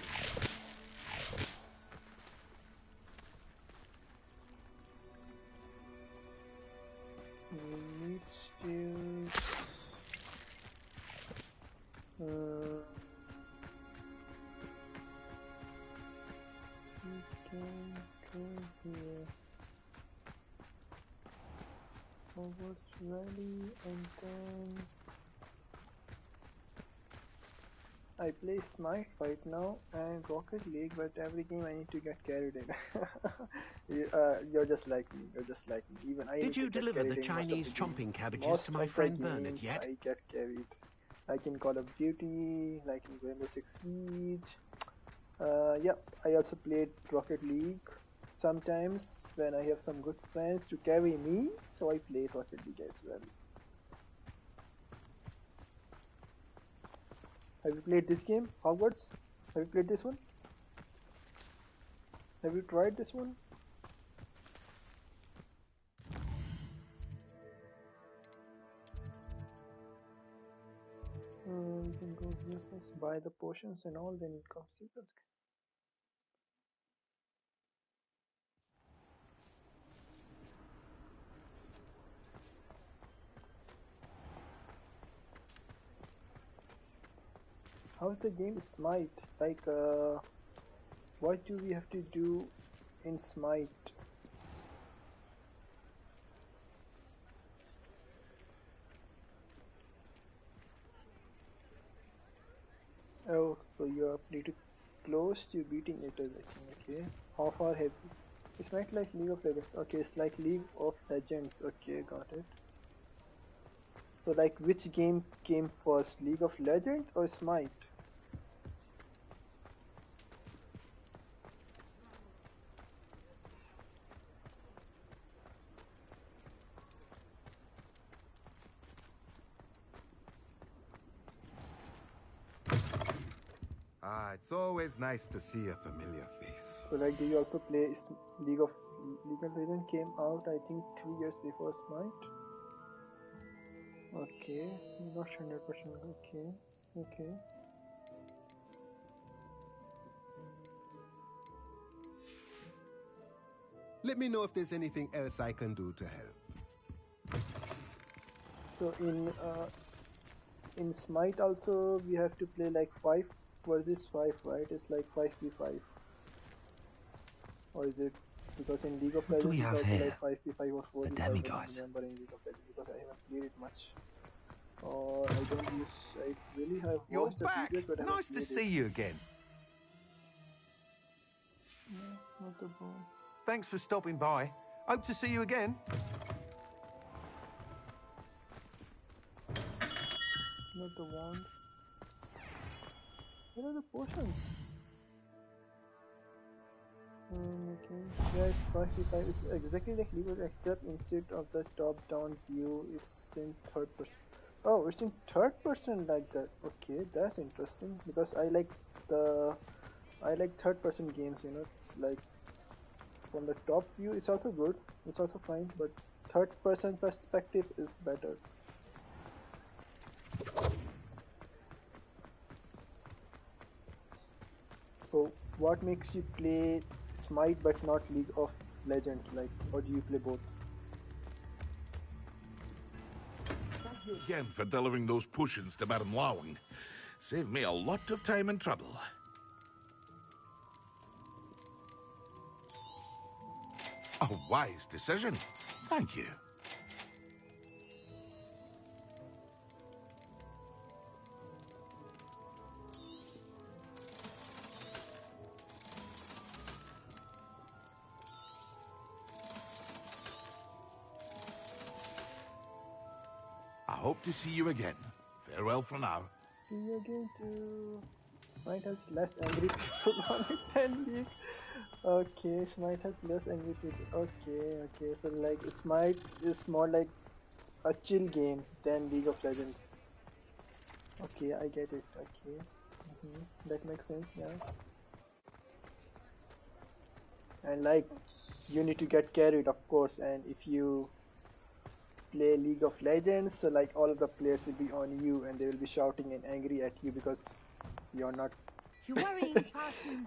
We need to... we can go here. Hogwarts Rally, and then I play Smite right now and Rocket League, but every game I need to get carried in. You're just like me. Even I. Did you deliver the Chinese chomping cabbages to my friend Bernard yet? I get carried. Like in Call of Duty, like in Rainbow Six Siege. Yep. I also played Rocket League. Sometimes when I have some good friends to carry me, so I play Rocket League as well. Have you played this game, Hogwarts? Have you played this one? Have you tried this one? You can go here first, buy the potions and all, then it comes secret. How's the game Smite? Like, what do we have to do in Smite? Oh, so you are pretty close to beating it, I think. Okay. How far have you? It's not like League of Legends. Okay, it's like League of Legends. Okay, got it. So, like, which game came first, League of Legends or Smite? Ah, it's always nice to see a familiar face. So, like, do you also play League of Legends? Came out, I think, 3 years before Smite. Okay, not 100%. Okay, okay. Let me know if there's anything else I can do to help. So in Smite also we have to play like 5 versus 5, right? It's like 5v5. Or is it because in League of What do Legends we have it's also here? like 5v5 or 4v5? A demiguise. I don't remember in League of Legends because I haven't played it much. Or I really have watched the videos, but I haven't Nice to played see it. you again. No, not the bones. Thanks for stopping by. Hope to see you again. Not the wand. Where are the potions? Okay. Yeah, it's 5v5. It's exactly like League of Legends, except instead of the top-down view, it's in third person. Oh, it's in third person like that. Okay, that's interesting because I like third person games, you know, like from the top view it's also good, it's also fine, but third person perspective is better. So what makes you play Smite but not League of Legends, like, or do you play both? Thank you again for delivering those potions to Madame Lawing. Saved me a lot of time and trouble. A wise decision. Thank you. I hope to see you again. Farewell for now. See you again too. Smite has less angry people on it than League. Okay, Smite has less angry people. Okay, so like Smite is more like a chill game than League of Legends. Okay, I get it. Okay, that makes sense, yeah. And like, you need to get carried, of course, and if you play League of Legends, so like all of the players will be on you and they will be shouting and angry at you because you're not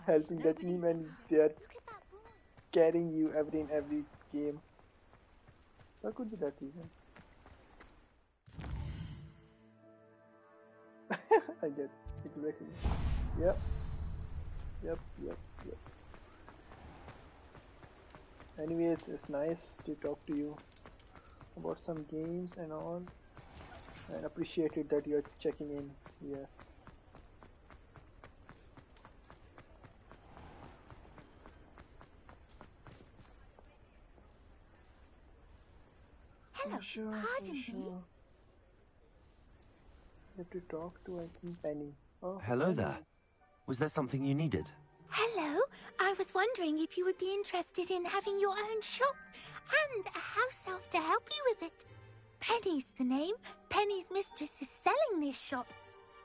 helping the team and they're carrying you in every game. So it could be that reason. I get exactly. Yep. Anyways, it's nice to talk to you about some games and all, and appreciated that you're checking in here. Hello, pardon me. You have to talk to, I think, Penny. Oh, Hello Penny. there. Was there something you needed? Hello, I was wondering if you would be interested in having your own shop and a house elf to help you with it. Penny's the name. Penny's mistress is selling this shop,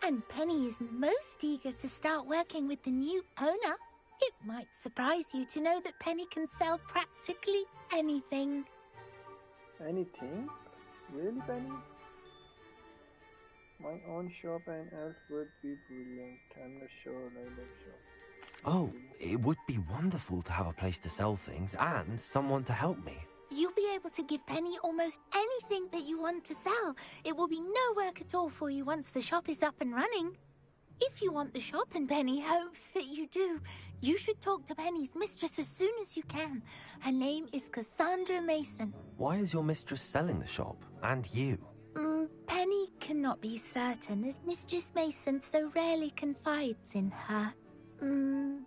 and Penny is most eager to start working with the new owner. It might surprise you to know that Penny can sell practically anything. Anything? Really, Penny? My own shop and elf would be brilliant. I'm not sure, I'm not sure. Oh, it would be wonderful to have a place to sell things and someone to help me. You'll be able to give Penny almost anything that you want to sell. It will be no work at all for you once the shop is up and running. If you want the shop and Penny hopes that you do, you should talk to Penny's mistress as soon as you can. Her name is Cassandra Mason. Why is your mistress selling the shop? And you? Penny cannot be certain, as Mistress Mason so rarely confides in her.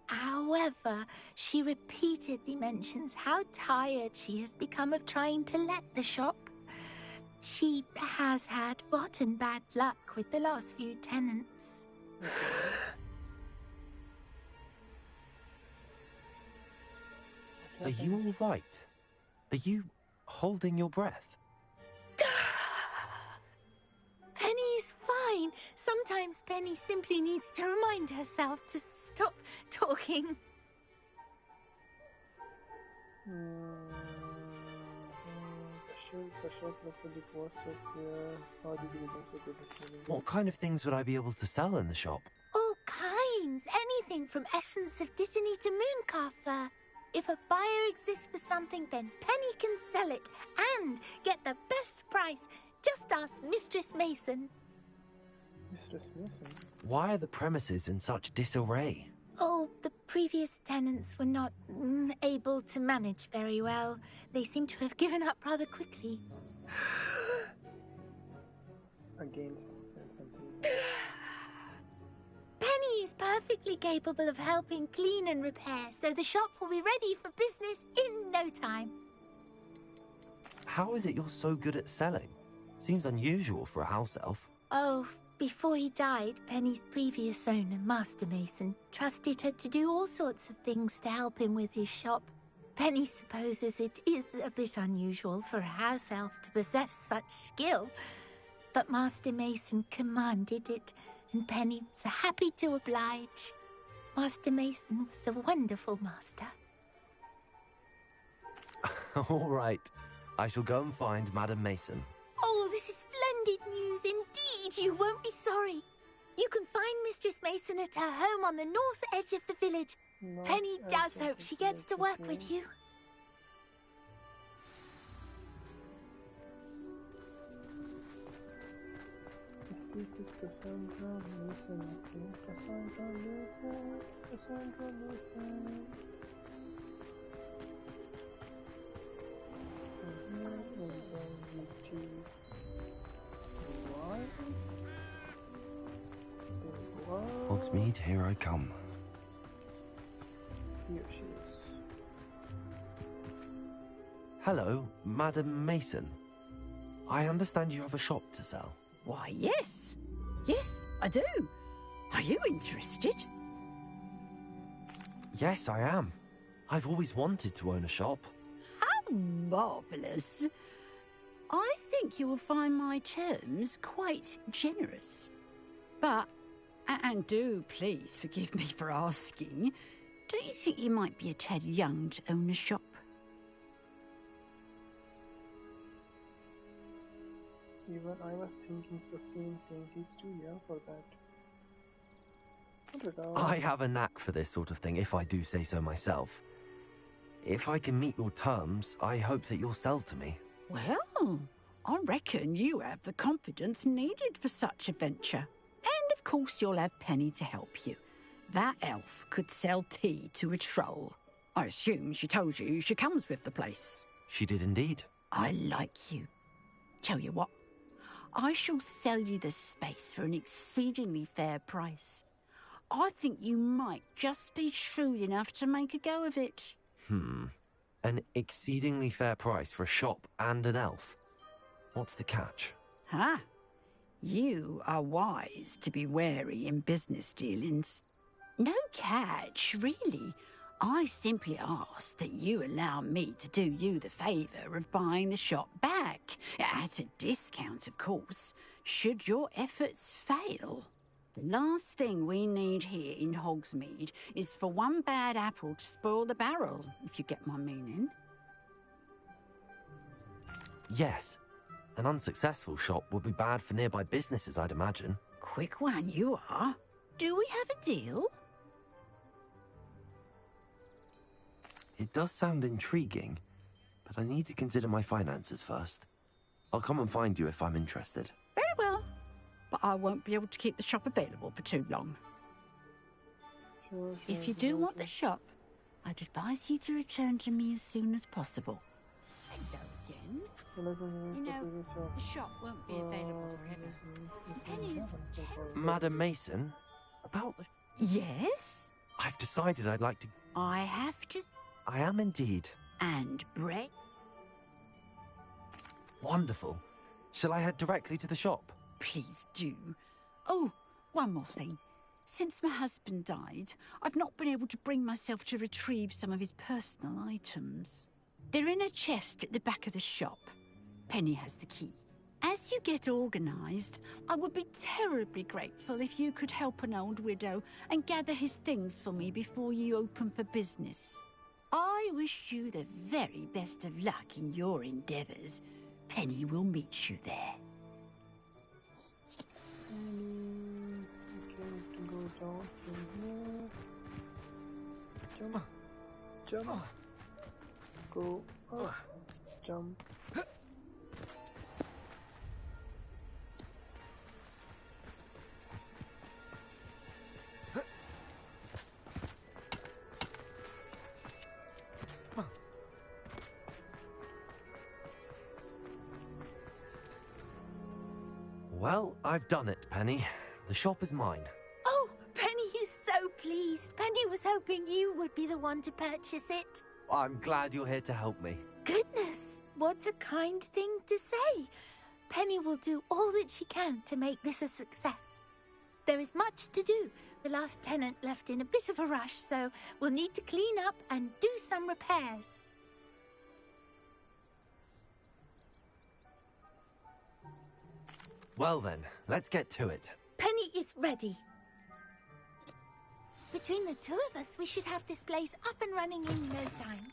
However, she repeatedly mentions how tired she has become of trying to let the shop. She has had rotten bad luck with the last few tenants. Are you all right? Are you holding your breath? Penny's fine. Sometimes Penny simply needs to remind herself to stop talking. The shop looks a bit worse here. How did you even say it? What kind of things would I be able to sell in the shop? All kinds. Anything from essence of Disney to mooncar fur. If a buyer exists for something, then Penny can sell it and get the best price. Just ask Mistress Mason. Mistress Mason? Why are the premises in such disarray? Oh, the previous tenants were not able to manage very well. They seem to have given up rather quickly. Again, something. Penny is perfectly capable of helping clean and repair, so the shop will be ready for business in no time. How is it you're so good at selling? Seems unusual for a house elf. Oh, before he died, Penny's previous owner, Master Mason, trusted her to do all sorts of things to help him with his shop. Penny supposes it is a bit unusual for a house elf to possess such skill, but Master Mason commanded it, and Penny was happy to oblige. Master Mason was a wonderful master. All right. I shall go and find Madam Mason. Oh, this is splendid news indeed. You won't be sorry. You can find Mistress Mason at her home on the north edge of the village. Penny does hope she gets to work with you. Speak with Cassandra Mason. Cassandra Mason. Cassandra Mason. Hogsmeade, here I come. Here she is. Hello, Madam Mason. I understand you have a shop to sell. Why, yes. Yes, I do. Are you interested? Yes, I am. I've always wanted to own a shop. How marvellous. I think you will find my terms quite generous. But, and do please forgive me for asking, don't you think you might be a tad young to own a shop? Even I was thinking the same thing. He's too young for that. I have a knack for this sort of thing, if I do say so myself. If I can meet your terms, I hope that you'll sell to me. Well, I reckon you have the confidence needed for such a venture. And of course you'll have Penny to help you. That elf could sell tea to a troll. I assume she told you she comes with the place. She did indeed. I like you. Tell you what, I shall sell you the space for an exceedingly fair price. I think you might just be shrewd enough to make a go of it. An exceedingly fair price for a shop and an elf. What's the catch? Huh? You are wise to be wary in business dealings. No catch, really. I simply ask that you allow me to do you the favour of buying the shop back. At a discount, of course, should your efforts fail. The last thing we need here in Hogsmeade is for one bad apple to spoil the barrel, if you get my meaning. Yes. An unsuccessful shop would be bad for nearby businesses, I'd imagine. Quick one you are. Do we have a deal? It does sound intriguing, but I need to consider my finances first. I'll come and find you if I'm interested. Very well. but I won't be able to keep the shop available for too long. If you do want the shop, I'd advise you to return to me as soon as possible. Hello again. You know, the shop won't be available forever. Penny's terrible. Madam Mason, about the... Yes? I've decided I'd like to... I have to... I am indeed. And bread? Wonderful. Shall I head directly to the shop? Please do. Oh, one more thing. Since my husband died, I've not been able to bring myself to retrieve some of his personal items. They're in a chest at the back of the shop. Penny has the key. As you get organised, I would be terribly grateful if you could help an old widow and gather his things for me before you open for business. I wish you the very best of luck in your endeavours. Penny will meet you there. Go down from here. Jump. Go up. Jump. Well, I've done it, Penny. The shop is mine. Oh, Penny is so pleased. Penny was hoping you would be the one to purchase it. I'm glad you're here to help me. Goodness, what a kind thing to say. Penny will do all that she can to make this a success. There is much to do. The last tenant left in a bit of a rush, so we'll need to clean up and do some repairs. Well then, let's get to it. Penny is ready. Between the two of us, we should have this place up and running in no time.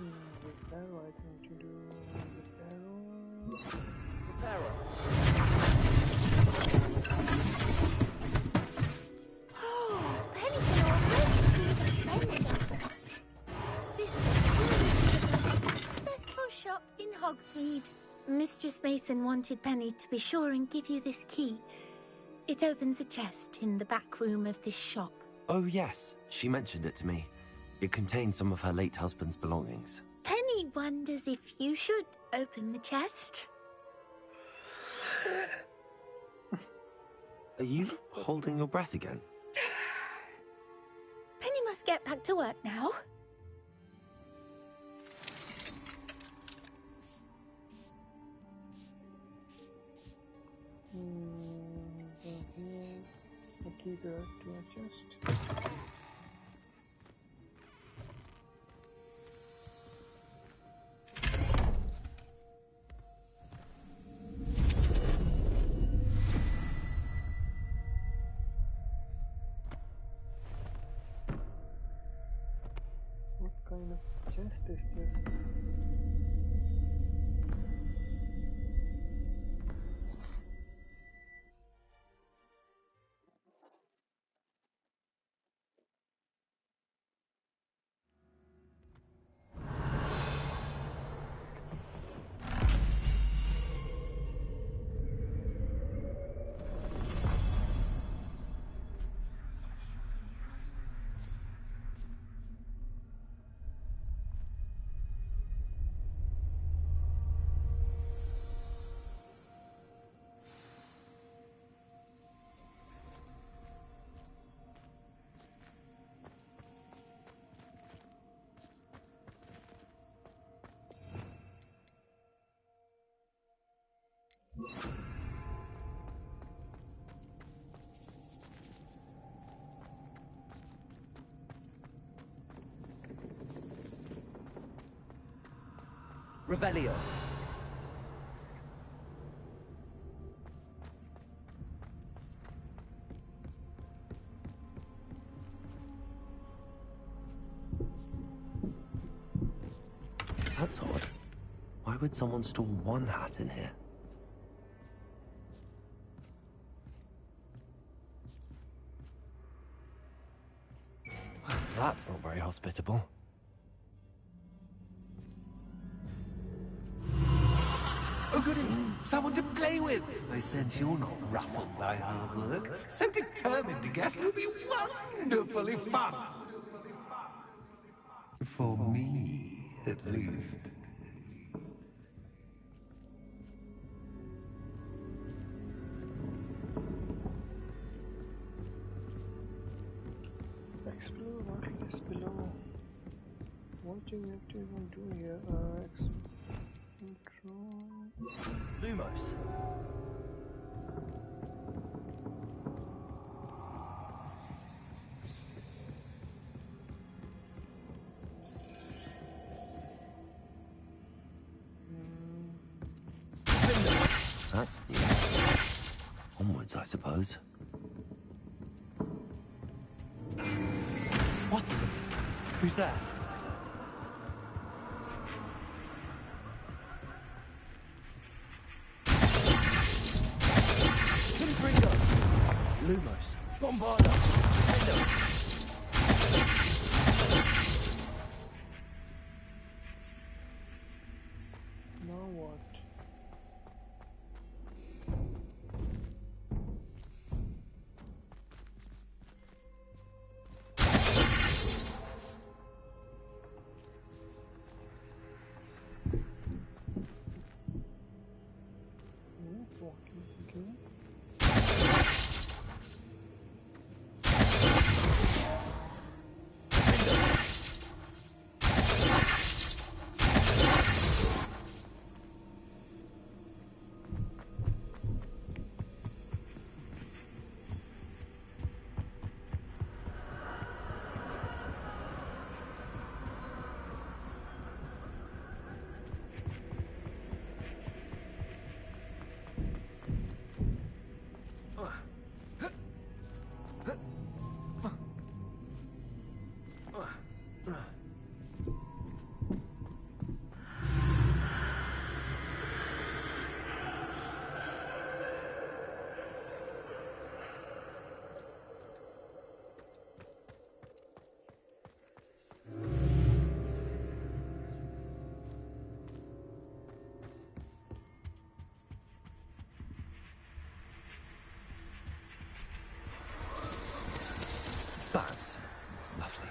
With arrow, I think to do with arrow. Oh, Penny can already see the potential. This is a successful shop in Hogsmeade. Mistress Mason wanted Penny to be sure and give you this key. It opens a chest in the back room of this shop. Oh yes, she mentioned it to me. It contains some of her late husband's belongings. Penny wonders if you should open the chest. Are you holding your breath again? Penny must get back to work now. A key to a chest. What kind of chest is this? Revelio. That's odd. Why would someone store one hat in here? Well, that's not very hospitable. goody! Someone to play with! I sense you're not ruffled by hard work. So determined to guess will be wonderfully fun! For me, at least. Explore what lies below. One thing you have to even do here. Control. Lumos. That's the end. Onwards, I suppose. What? Who's there? Confringo! Lumos! Bombarda! Defender! Now what? That's lovely.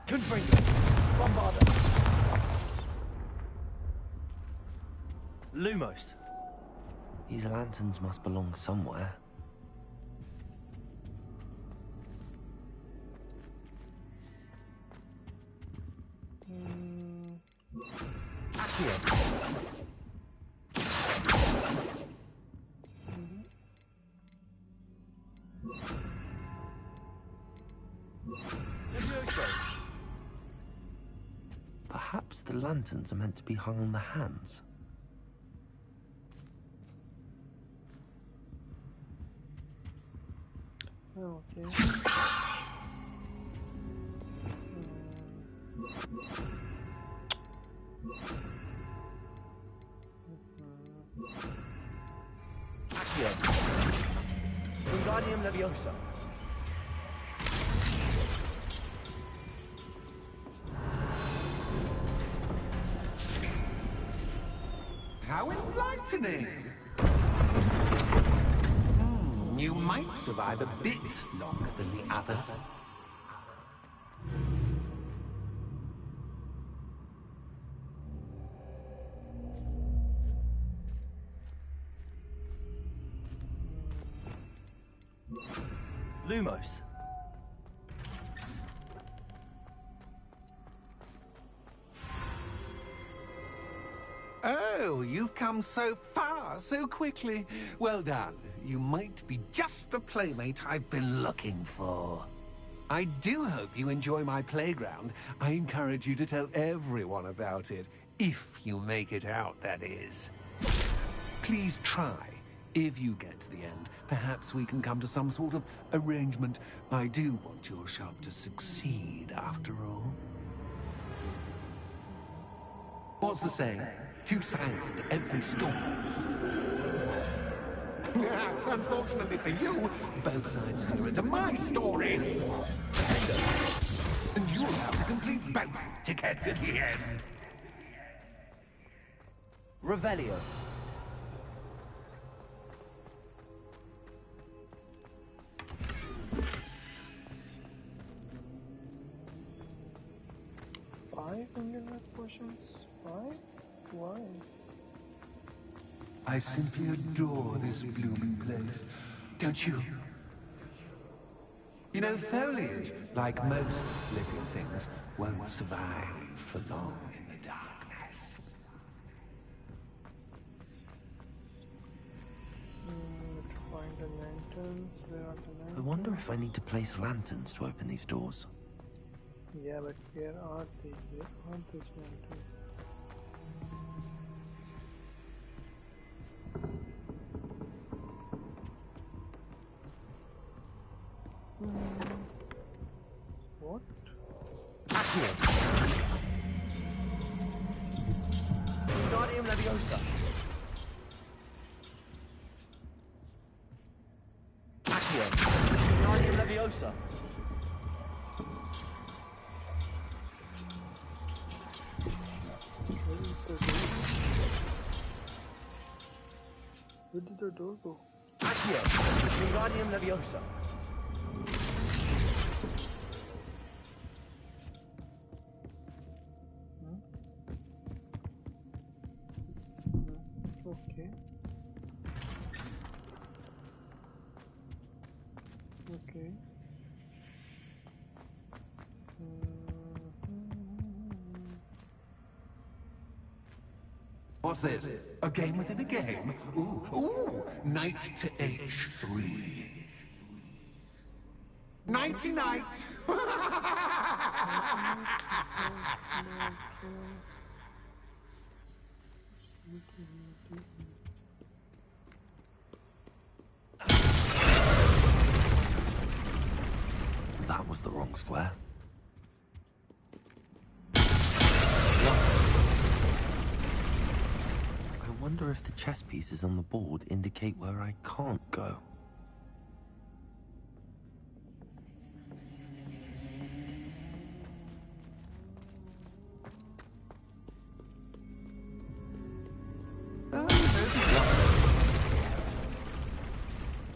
Confringo! Bombarda! Lumos. These lanterns must belong somewhere. Accio. Perhaps the lanterns are meant to be hung on the hands. Okay. Accio. Wingardium Leviosa. How enlightening! You might survive a bit longer than the others. Lumos. Oh, you've come so far so quickly. Well done. You might be just the playmate I've been looking for. I do hope you enjoy my playground. I encourage you to tell everyone about it. If you make it out, that is. Please try If you get to the end, perhaps we can come to some sort of arrangement. I do want your shop to succeed, after all. What's the saying? 2 sides to every story. Unfortunately for you, both sides enter into my story. And you'll have to complete both to get to the end. Revelio. Five potions? 5? Why? I simply adore this blooming place, don't you? You know, foliage, like most living things, won't survive for long in the darkness. Find the lanterns. Where are the lanterns? I wonder if I need to place lanterns to open these doors. Yeah, but where are they? Where are those lanterns? What? Wingardium Leviosa. Accio. Wingardium Leviosa. Where did the door go? Accio. Wingardium Leviosa. Okay. Okay. What's this? A game within a game? Ooh, knight to H3. Nighty-night! That was the wrong square. I wonder if the chess pieces on the board indicate where I can't go.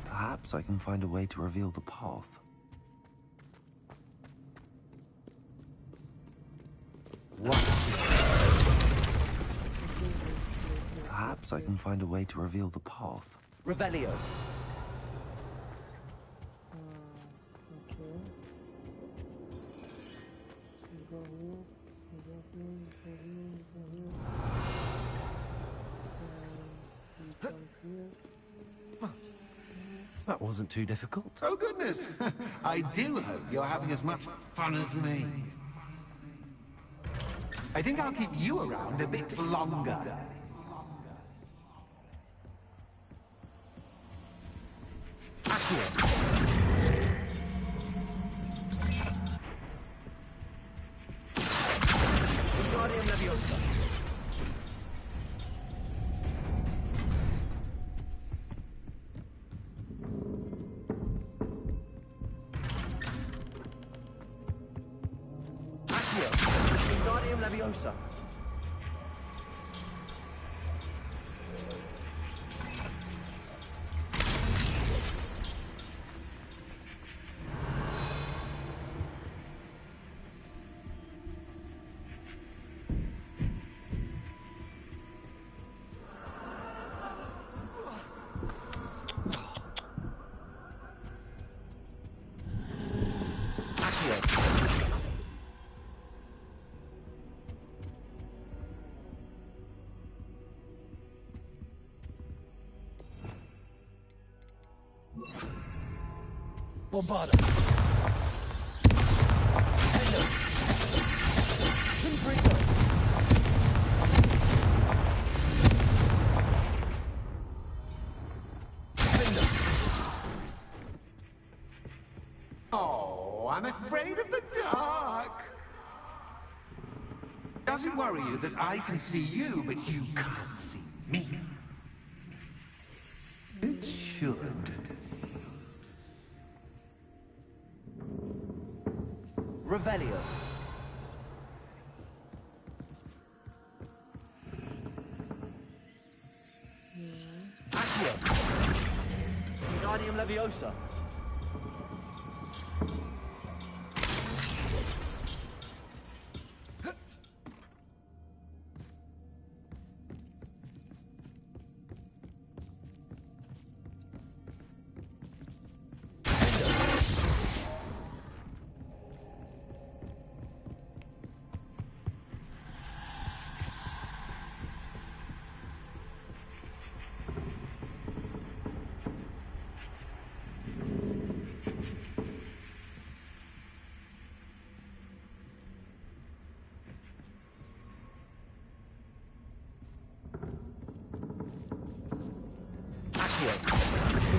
Perhaps I can find a way to reveal the path. Perhaps I can find a way to reveal the path. Revelio. That wasn't too difficult. Oh, goodness! I do hope you're having as much fun as me. I think I'll keep you around a bit longer. Wingardium Leviosa. Accio. Wingardium Leviosa. Bombarda. Hello. Pinbrico. Does it worry you that I can see you, but you can't see me? It should. Revelio. Accio. Wingardium Leviosa.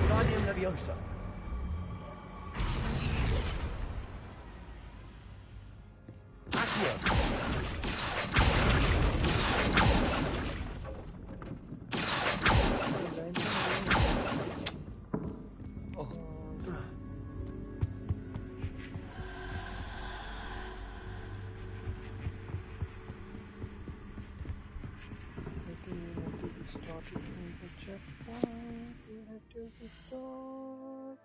Wingardium Leviosa. Accio. Restart.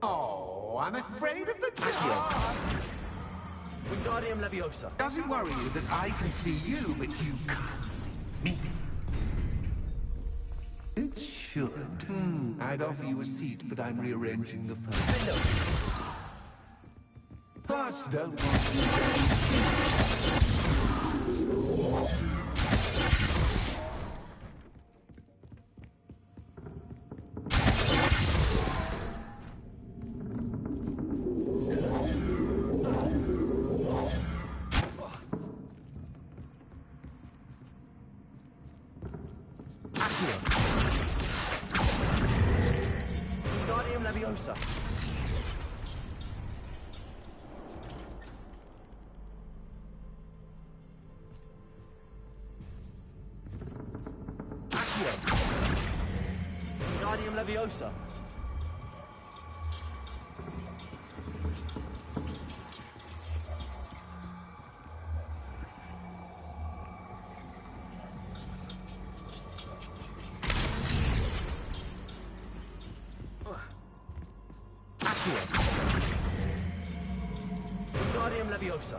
Oh, I'm afraid of the dark. Wingardium Leviosa. Does it worry you that I can see you, but you can't see me? It should. I'd offer you a seat, but I'm rearranging the furniture. First, don't Wingardium Leviosa. Accio. Wingardium Leviosa. Wingardium Leviosa.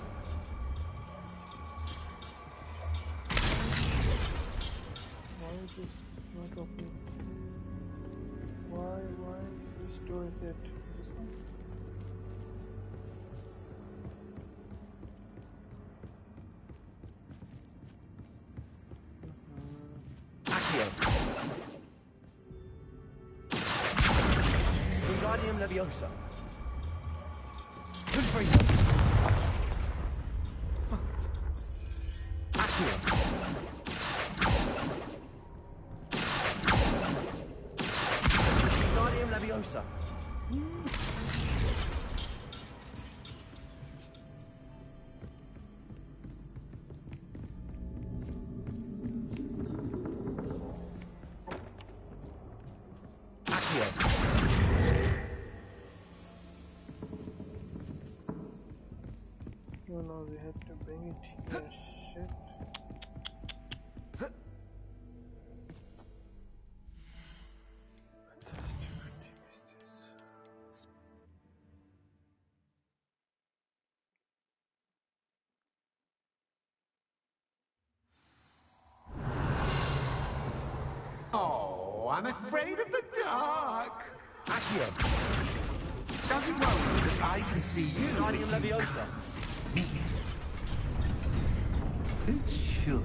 Why is this not opening? Why this door is it? This one? Accio. Wingardium Leviosa. Freezer. Accio. Wingardium Leviosa. Accio. No, we have to bring it here. Shit. Oh, I'm afraid of the dark. Accio. Does it worry you that I can see you? Wingardium Leviosa. Me. It should.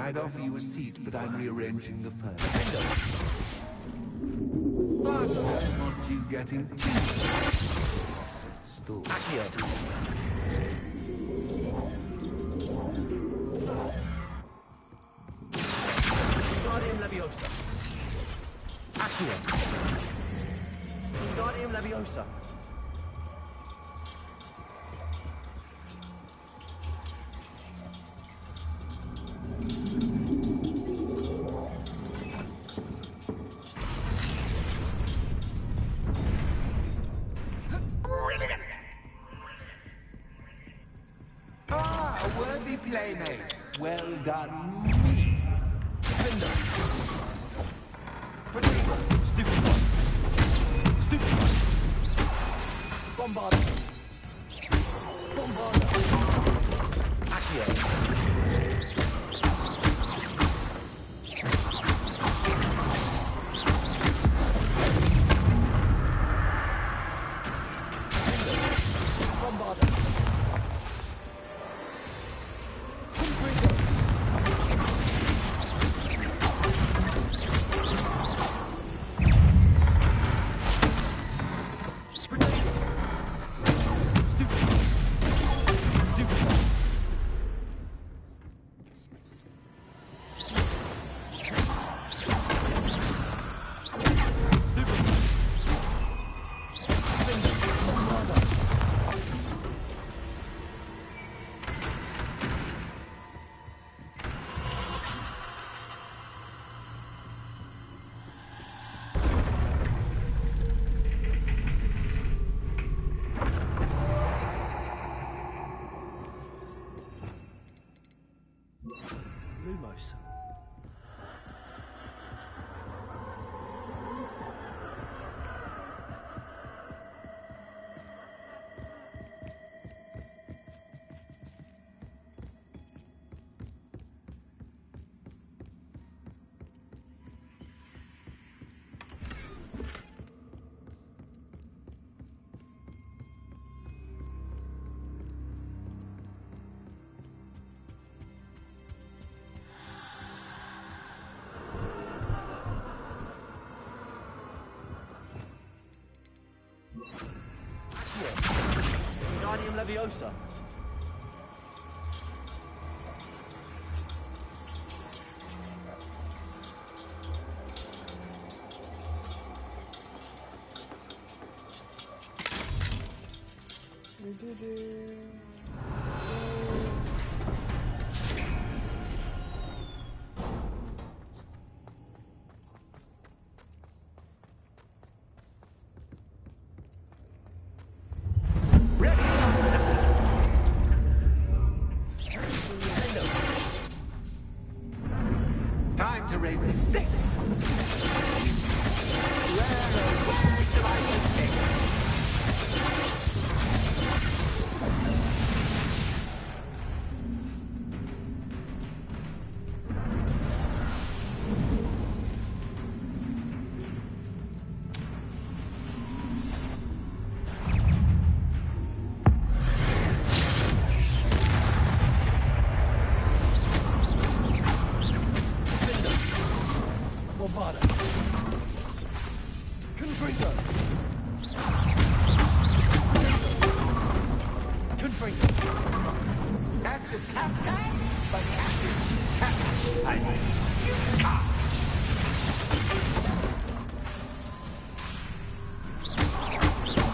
I'd offer you a seat, but I'm rearranging the furniture. But I don't want you getting too stool. Wingardium Leviosa. Accio. Wingardium Leviosa. Ah, a worthy playmate. Well done. Stupid one. Stupid one. Bombarda. Bombarda. Accio. Bombarda. Lumos. Wingardium Leviosa. Time to raise the stakes. Where shall I take? Bombarda. Confringo. Confringo. Catch is cat, but cat is cat. I mean, cat.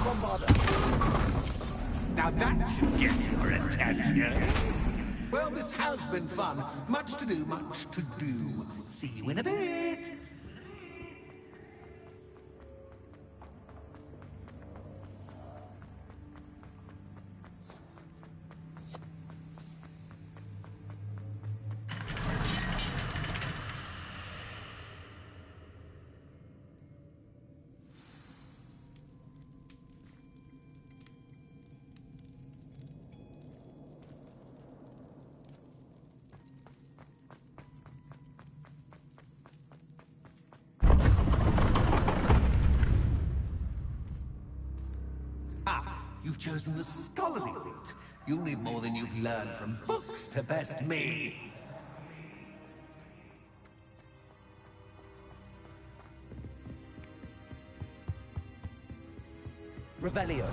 Bombarda. Now that should get your attention. Well, this has been fun. Much to do, much to do. See you in a bit. You've chosen the scholarly route. You'll need more than you've learned from books to best me. Revelio.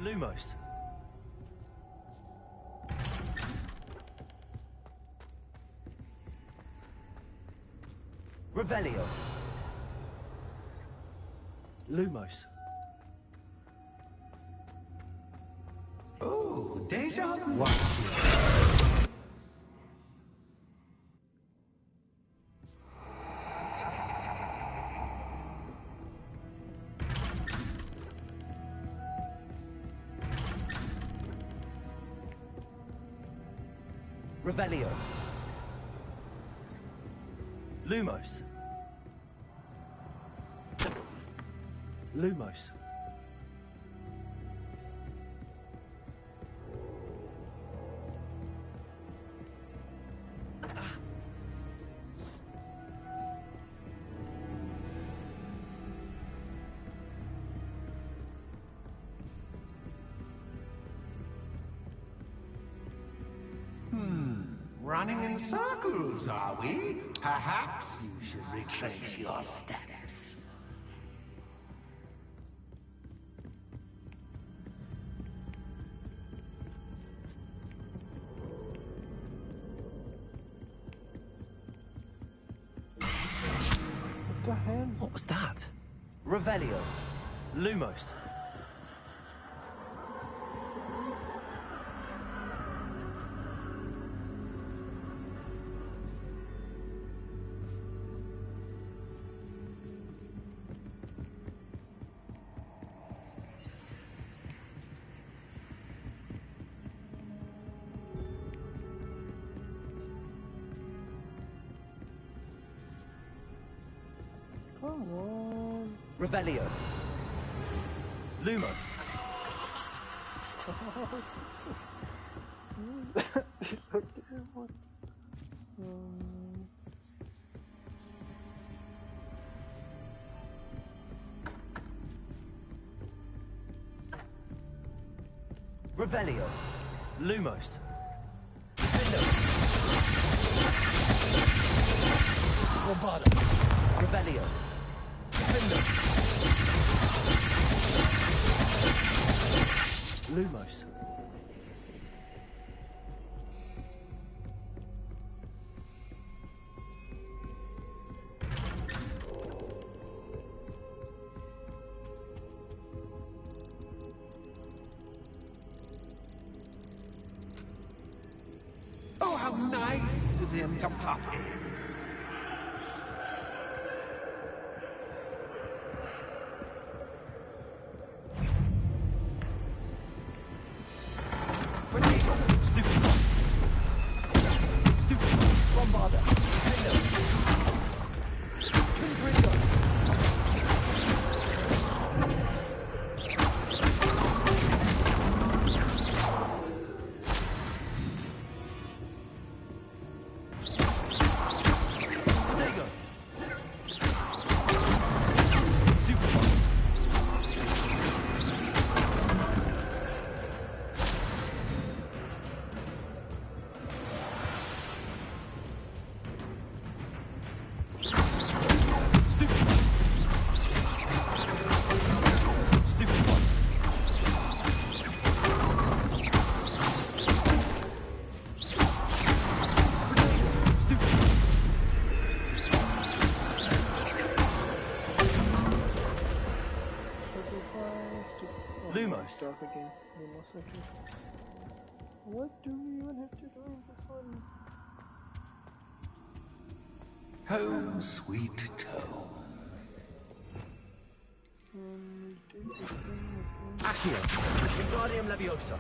Lumos. Revelio. Lumos. Oh, deja vu. Revelio. Lumos. Lumos. Running in circles, are we? Perhaps you should retrace your steps. What the hell? What was that? Revelio. Lumos. Come on. Revelio. Lumos. It's okay. What? Revelio. Lumos. Bombada. Revelio. Lumos. Oh, how nice of him to pop in. Lumos. Start again. Lumos, okay. What do we even have to do in this one? Home, sweet home. Accio. Wingardium Leviosa.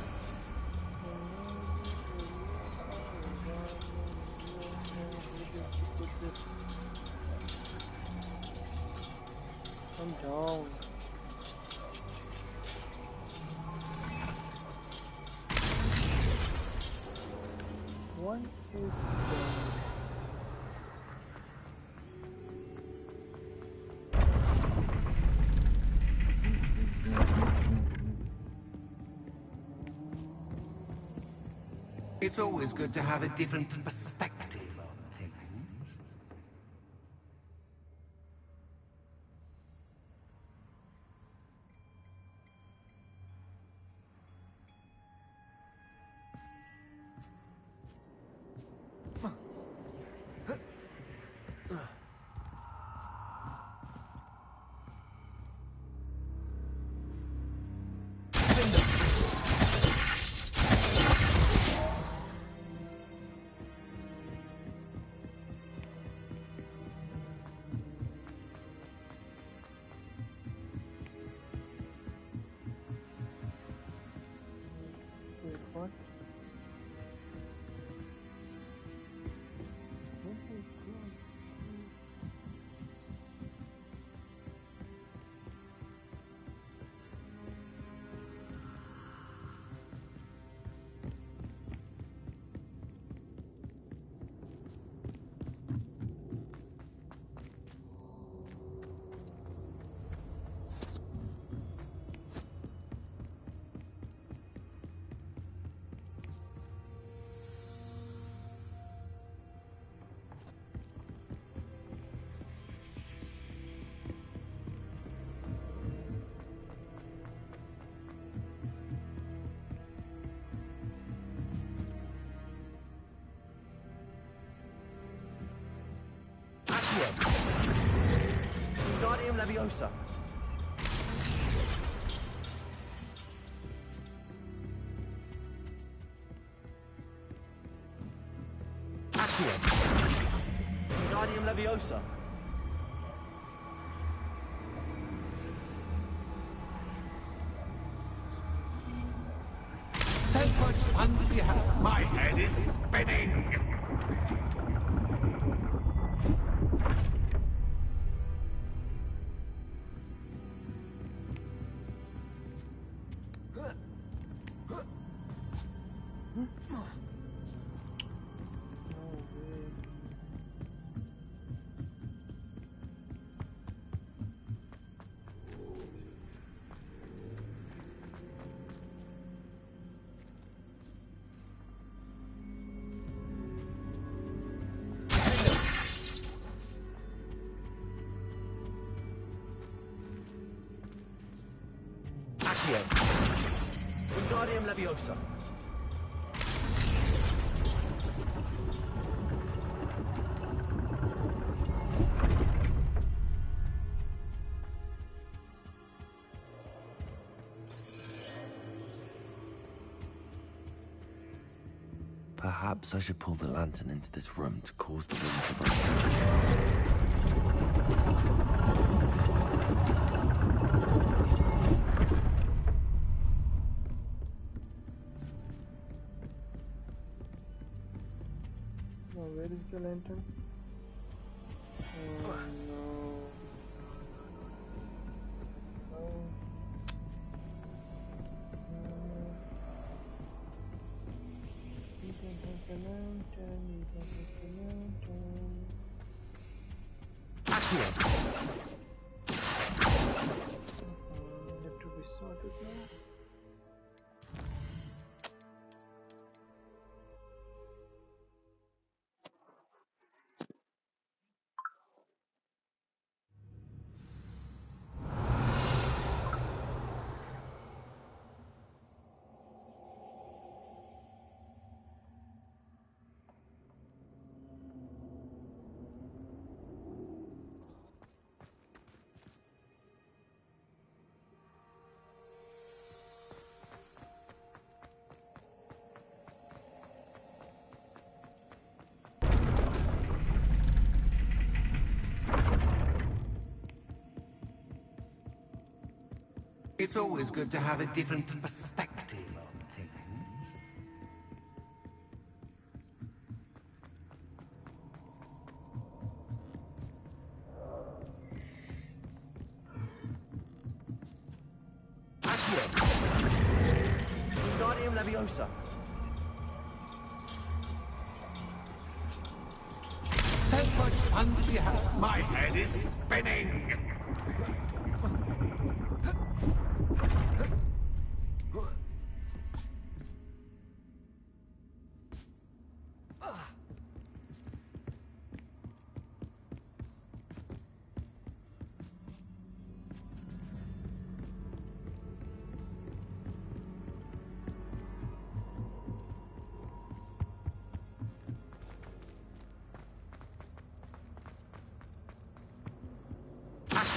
Come down. One is dead. It's always good to have a different perspective on things. Wait, what? Oh my god. Wingardium Leviosa. Accio. Wingardium Leviosa. So much fun to be had. My head is spinning. Accio. Wingardium Leviosa. Perhaps I should pull the lantern into this room to cause the room to break. Oh, where is the lantern? Oh no. Oh. You don't have the lantern, you don't have the lantern. Have to be sorted now. It's always good to have a different perspective on things. Accio. Wingardium Leviosa. So much fun to be had. My head is spinning.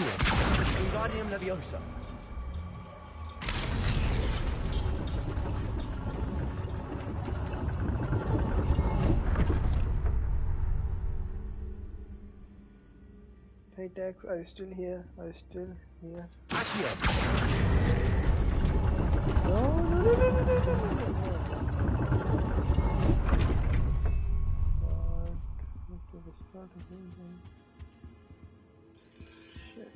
Wingardium Leviosa. Hey Tex, are you still here? Are you still here? No. Shit.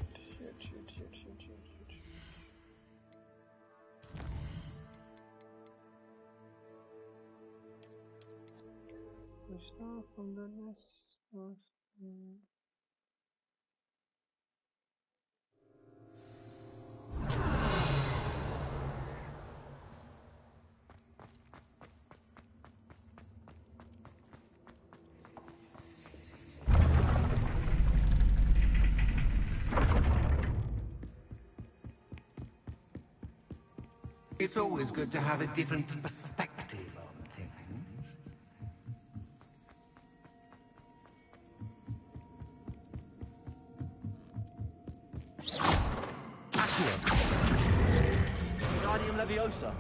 The stuff from the nest. It's always good to have a different perspective on things. Wingardium Leviosa.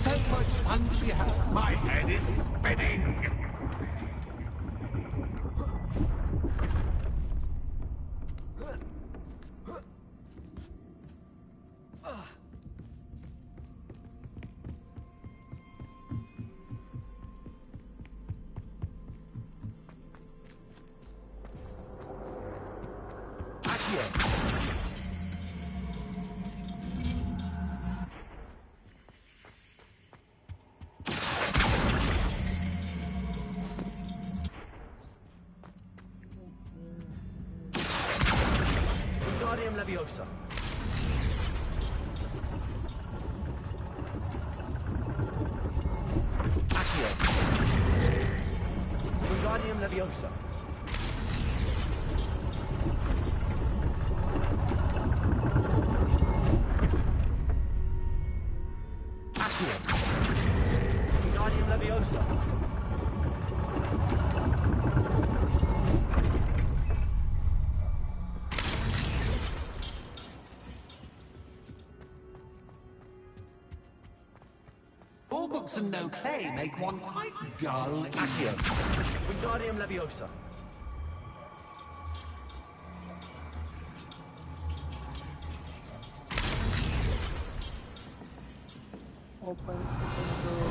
So much fun to be had. My head is spinning. Wingardium Leviosa. Accio. Wingardium Leviosa. Accio. Wingardium Leviosa. All books and no play make one quite dull. Accio. Wingardium Leviosa. Open the door.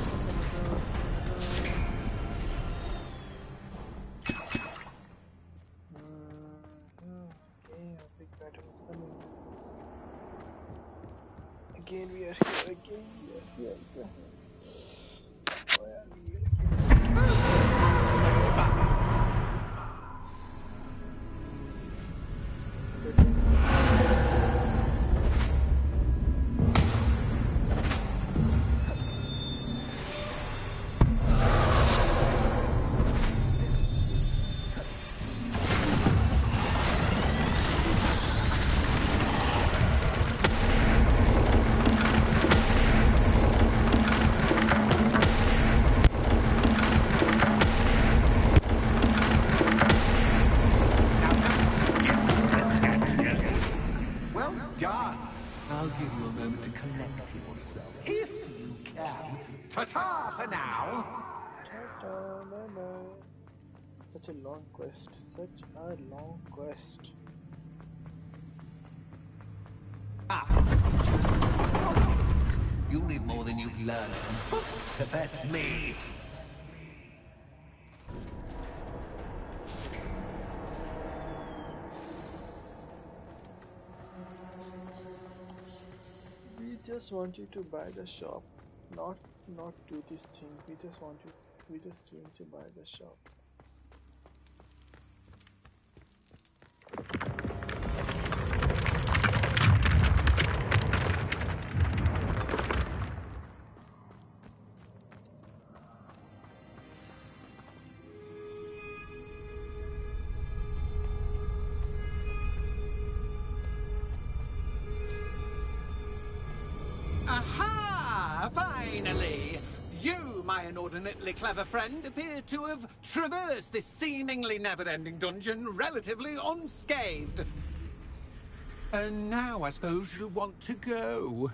Okay, a big battle is coming. Again we are here. Why are we here? Well done. I'll give you a moment to collect yourself, if you can. Ta-ta for now. Ta-ta, bye-bye. Such a long quest. You need more than you've learned from books to best me. We just want you to buy the shop, not do this thing. We just came to buy the shop. Aha! Finally! You you, my inordinately clever friend, appear to have traversed this seemingly never-ending dungeon relatively unscathed. And now I suppose you'll want to go.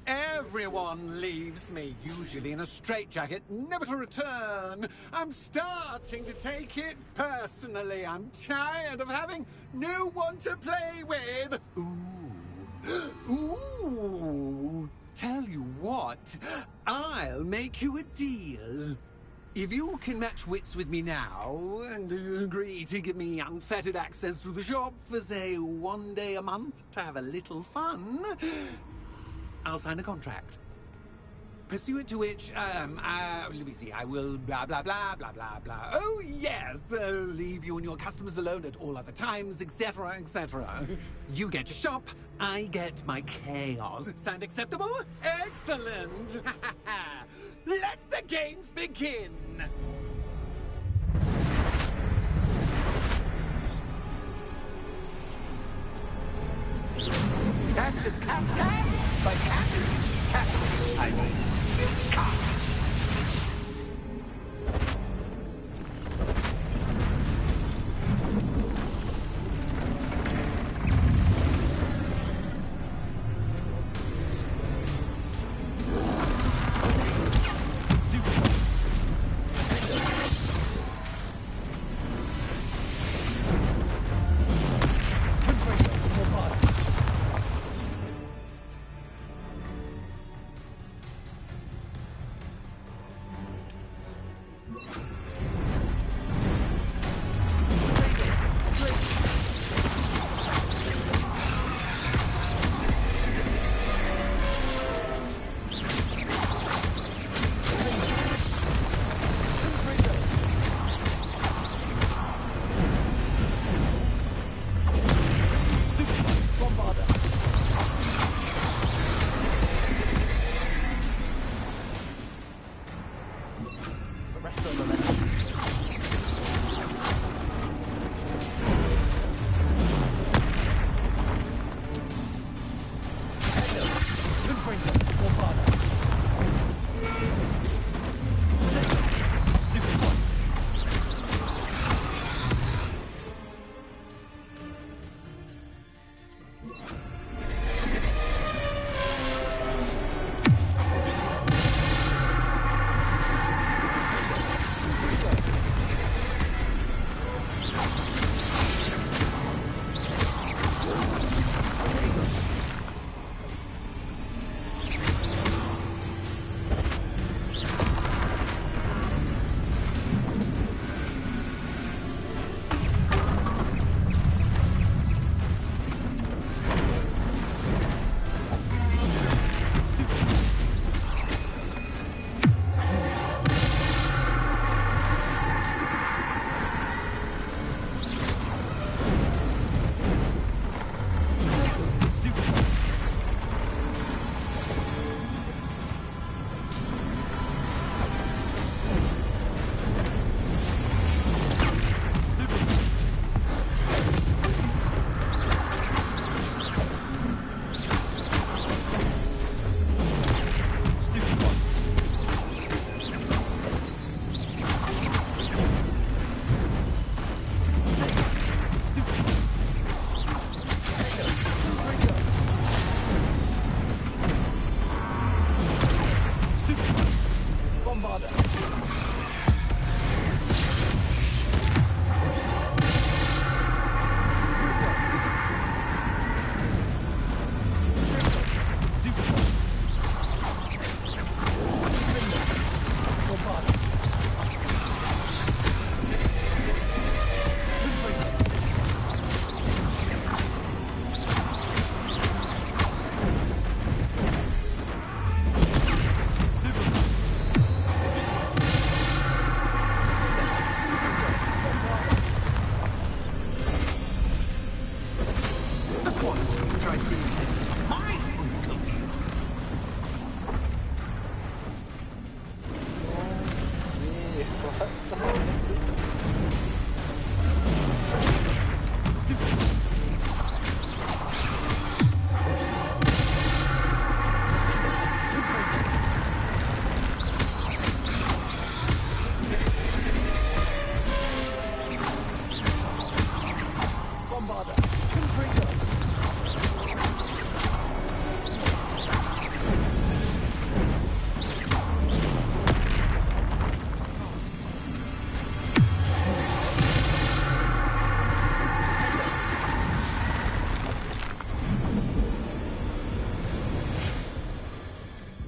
Everyone leaves me, usually in a straitjacket, never to return. I'm starting to take it personally. I'm tired of having no one to play with. Ooh. Tell you what, I'll make you a deal. If you can match wits with me now, and agree to give me unfettered access to the shop for, say, 1 day a month to have a little fun, I'll sign a contract. Pursuant to which, let me see, I will blah, blah, blah, blah, blah, blah. Oh, yes, leave you and your customers alone at all other times, etc., etc. You get your shop, I get my chaos. Sound acceptable? Excellent! Let the games begin! That's just cat, but cat, I mean, cat.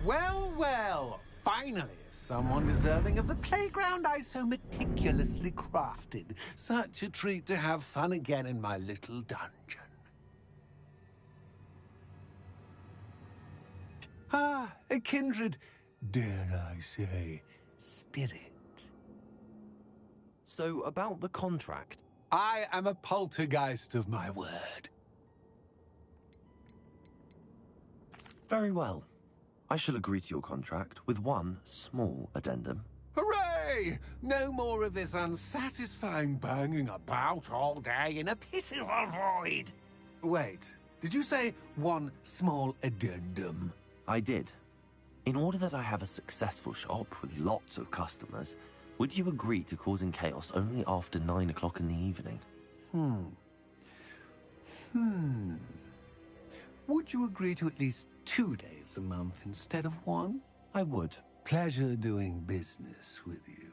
Well, well. Finally, someone deserving of the playground I so meticulously crafted. Such a treat to have fun again in my little dungeon. Ah, a kindred, dare I say, spirit. So, about the contract. I am a poltergeist of my word. Very well. I shall agree to your contract with one small addendum. Hooray! No more of this unsatisfying banging about all day in a pitiful void. Wait, did you say one small addendum? I did. In order that I have a successful shop with lots of customers, would you agree to causing chaos only after 9 o'clock in the evening? Would you agree to at least 2 days a month instead of 1? I would. Pleasure doing business with you.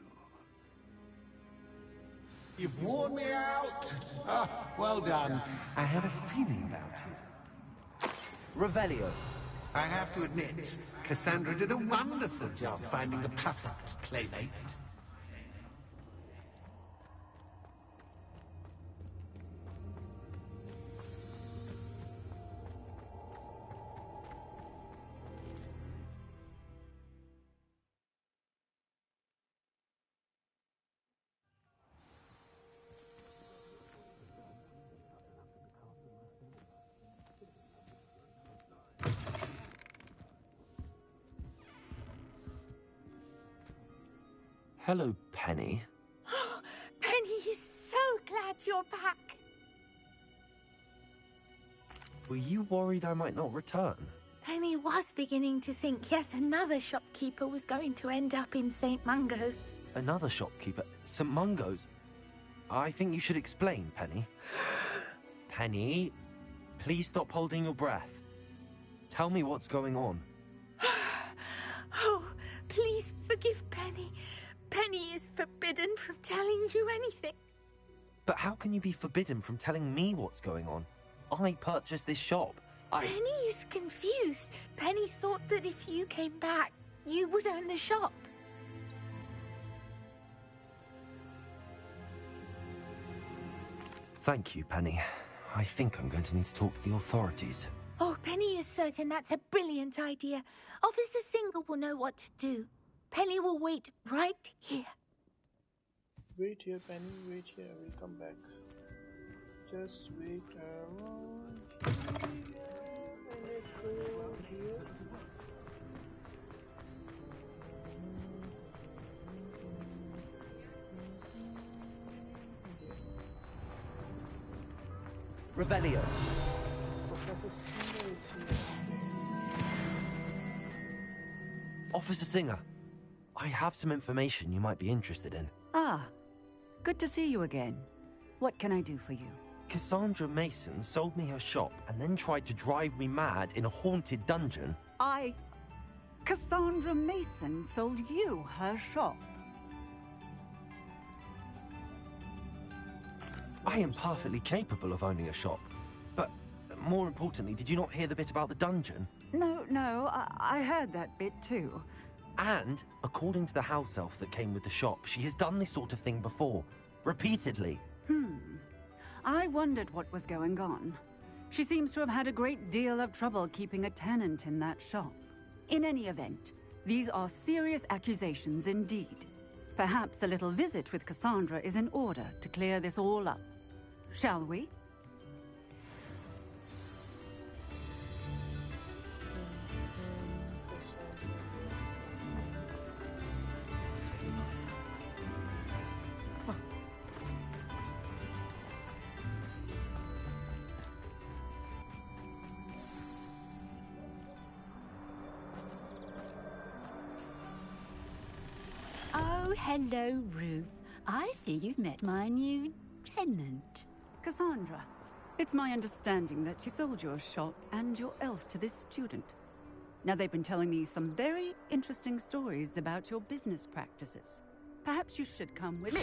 You've worn me out. Ah, well done. I had a feeling about you. Revelio. I have to admit, Cassandra did a wonderful job finding the perfect playmate. Hello, Penny. Penny is so glad you're back. Were you worried I might not return? Penny was beginning to think yet another shopkeeper was going to end up in St. Mungo's. Another shopkeeper? St. Mungo's? I think you should explain, Penny. Penny, please stop holding your breath. Tell me what's going on. Oh, please forgive Penny. Penny is forbidden from telling you anything. But how can you be forbidden from telling me what's going on? I purchased this shop. Penny is confused. Penny thought that if you came back, you would own the shop. Thank you, Penny. I think I'm going to need to talk to the authorities. Oh, Penny is certain that's a brilliant idea. Officer Singer will know what to do. Penny will wait right here. Wait here, Penny. Wait here. We'll come back. Just wait around here. And let's go here. Revelio. Professor Singer is here. Officer Singer, I have some information you might be interested in. Ah, good to see you again. What can I do for you? Cassandra Mason sold me her shop and then tried to drive me mad in a haunted dungeon. Cassandra Mason sold you her shop? I am perfectly capable of owning a shop. But more importantly, did you not hear the bit about the dungeon? No, I heard that bit too. And, according to the house elf that came with the shop, she has done this sort of thing before. Repeatedly. I wondered what was going on. She seems to have had a great deal of trouble keeping a tenant in that shop. In any event, these are serious accusations indeed. Perhaps a little visit with Cassandra is in order to clear this all up. Shall we? Oh, hello, Ruth. I see you've met my new tenant. Cassandra, it's my understanding that you sold your shop and your elf to this student. Now, they've been telling me some very interesting stories about your business practices. Perhaps you should come with me.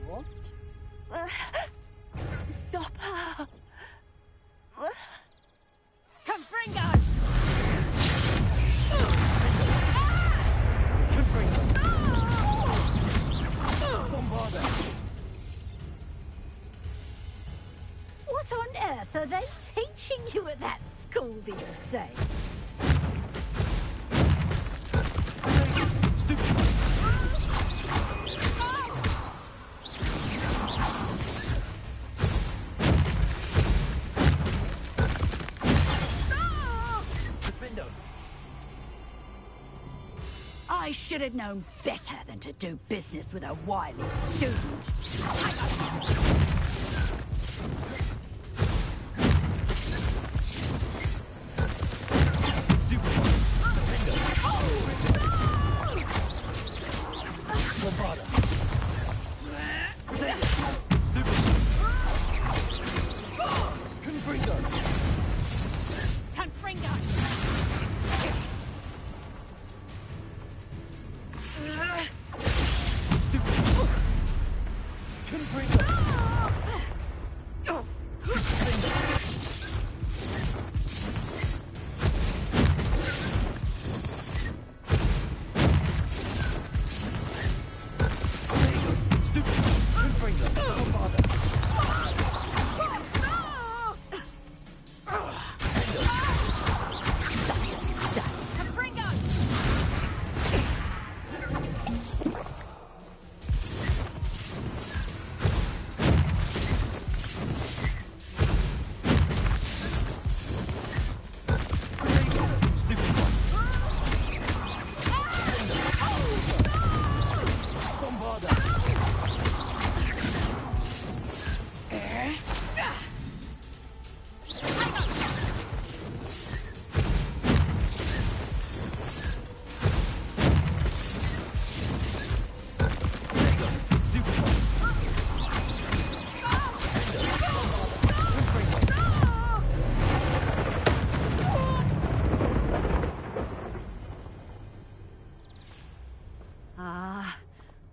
What? Stop her. you at that school these days. I should have known better than to do business with a wily student.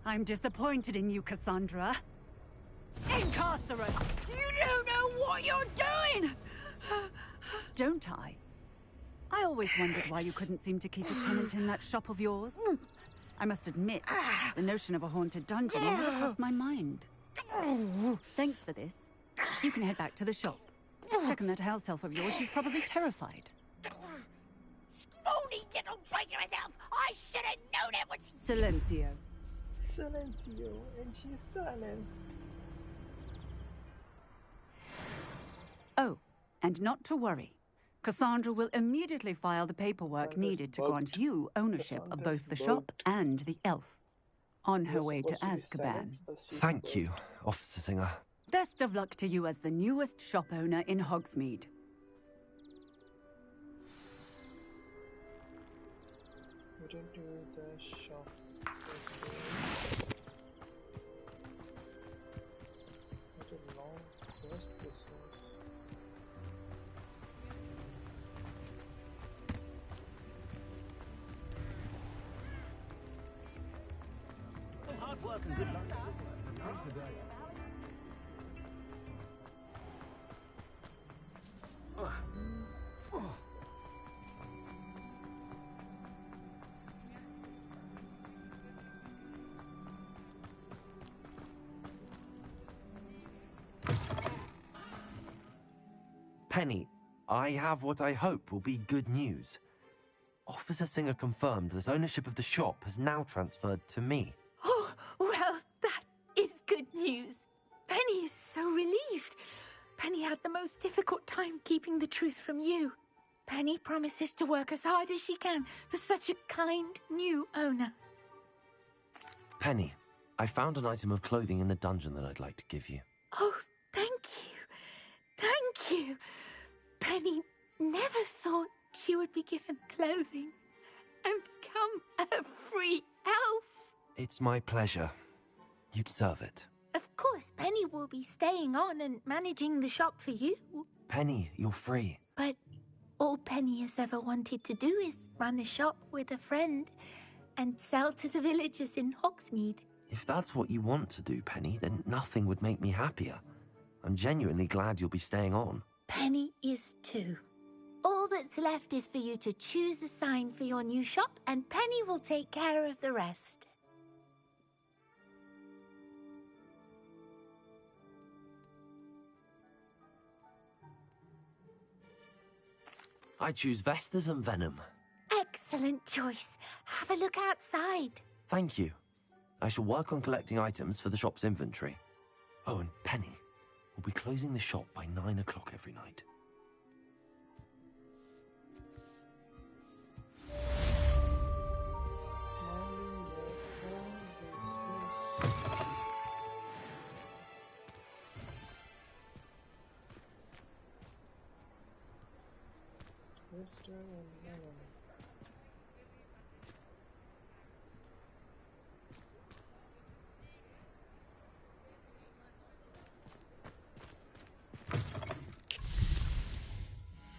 I'm disappointed in you, Cassandra. Incarcerate! You don't know what you're doing! Don't I? I always wondered why you couldn't seem to keep a tenant in that shop of yours. I must admit, the notion of a haunted dungeon never crossed my mind. Thanks for this. You can head back to the shop. Check on that house elf of yours. She's probably terrified. Scrawny little traitor herself! I should have known it was... Silencio, Silencio. and she's silenced. Oh, and not to worry. Cassandra will immediately file the paperwork needed to grant you ownership of both the shop and the elf. On her way to Azkaban. Thank you, Officer Singer. Best of luck to you as the newest shop owner in Hogsmeade. Return to the shop. What a long quest this was. Hard work and good luck. Penny, I have what I hope will be good news. Officer Singer confirmed that ownership of the shop has now transferred to me. Oh, well, that is good news. Penny is so relieved. Penny had the most difficult time keeping the truth from you. Penny promises to work as hard as she can for such a kind new owner. Penny, I found an item of clothing in the dungeon that I'd like to give you. Oh, thank you. Thank you. Penny never thought she would be given clothing and become a free elf. It's my pleasure. You deserve it. Of course, Penny will be staying on and managing the shop for you. Penny, you're free. But all Penny has ever wanted to do is run a shop with a friend and sell to the villagers in Hogsmeade. If that's what you want to do, Penny, then nothing would make me happier. I'm genuinely glad you'll be staying on. Penny is too. All that's left is for you to choose a sign for your new shop, and Penny will take care of the rest. I choose Vestas and Venom. Excellent choice. Have a look outside. Thank you. I shall work on collecting items for the shop's inventory. Oh, and Penny, we'll be closing the shop by 9 o'clock every night.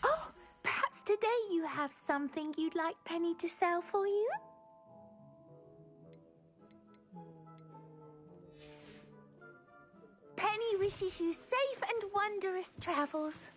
Oh, perhaps today you have something you'd like Penny to sell for you? Penny wishes you safe and wondrous travels.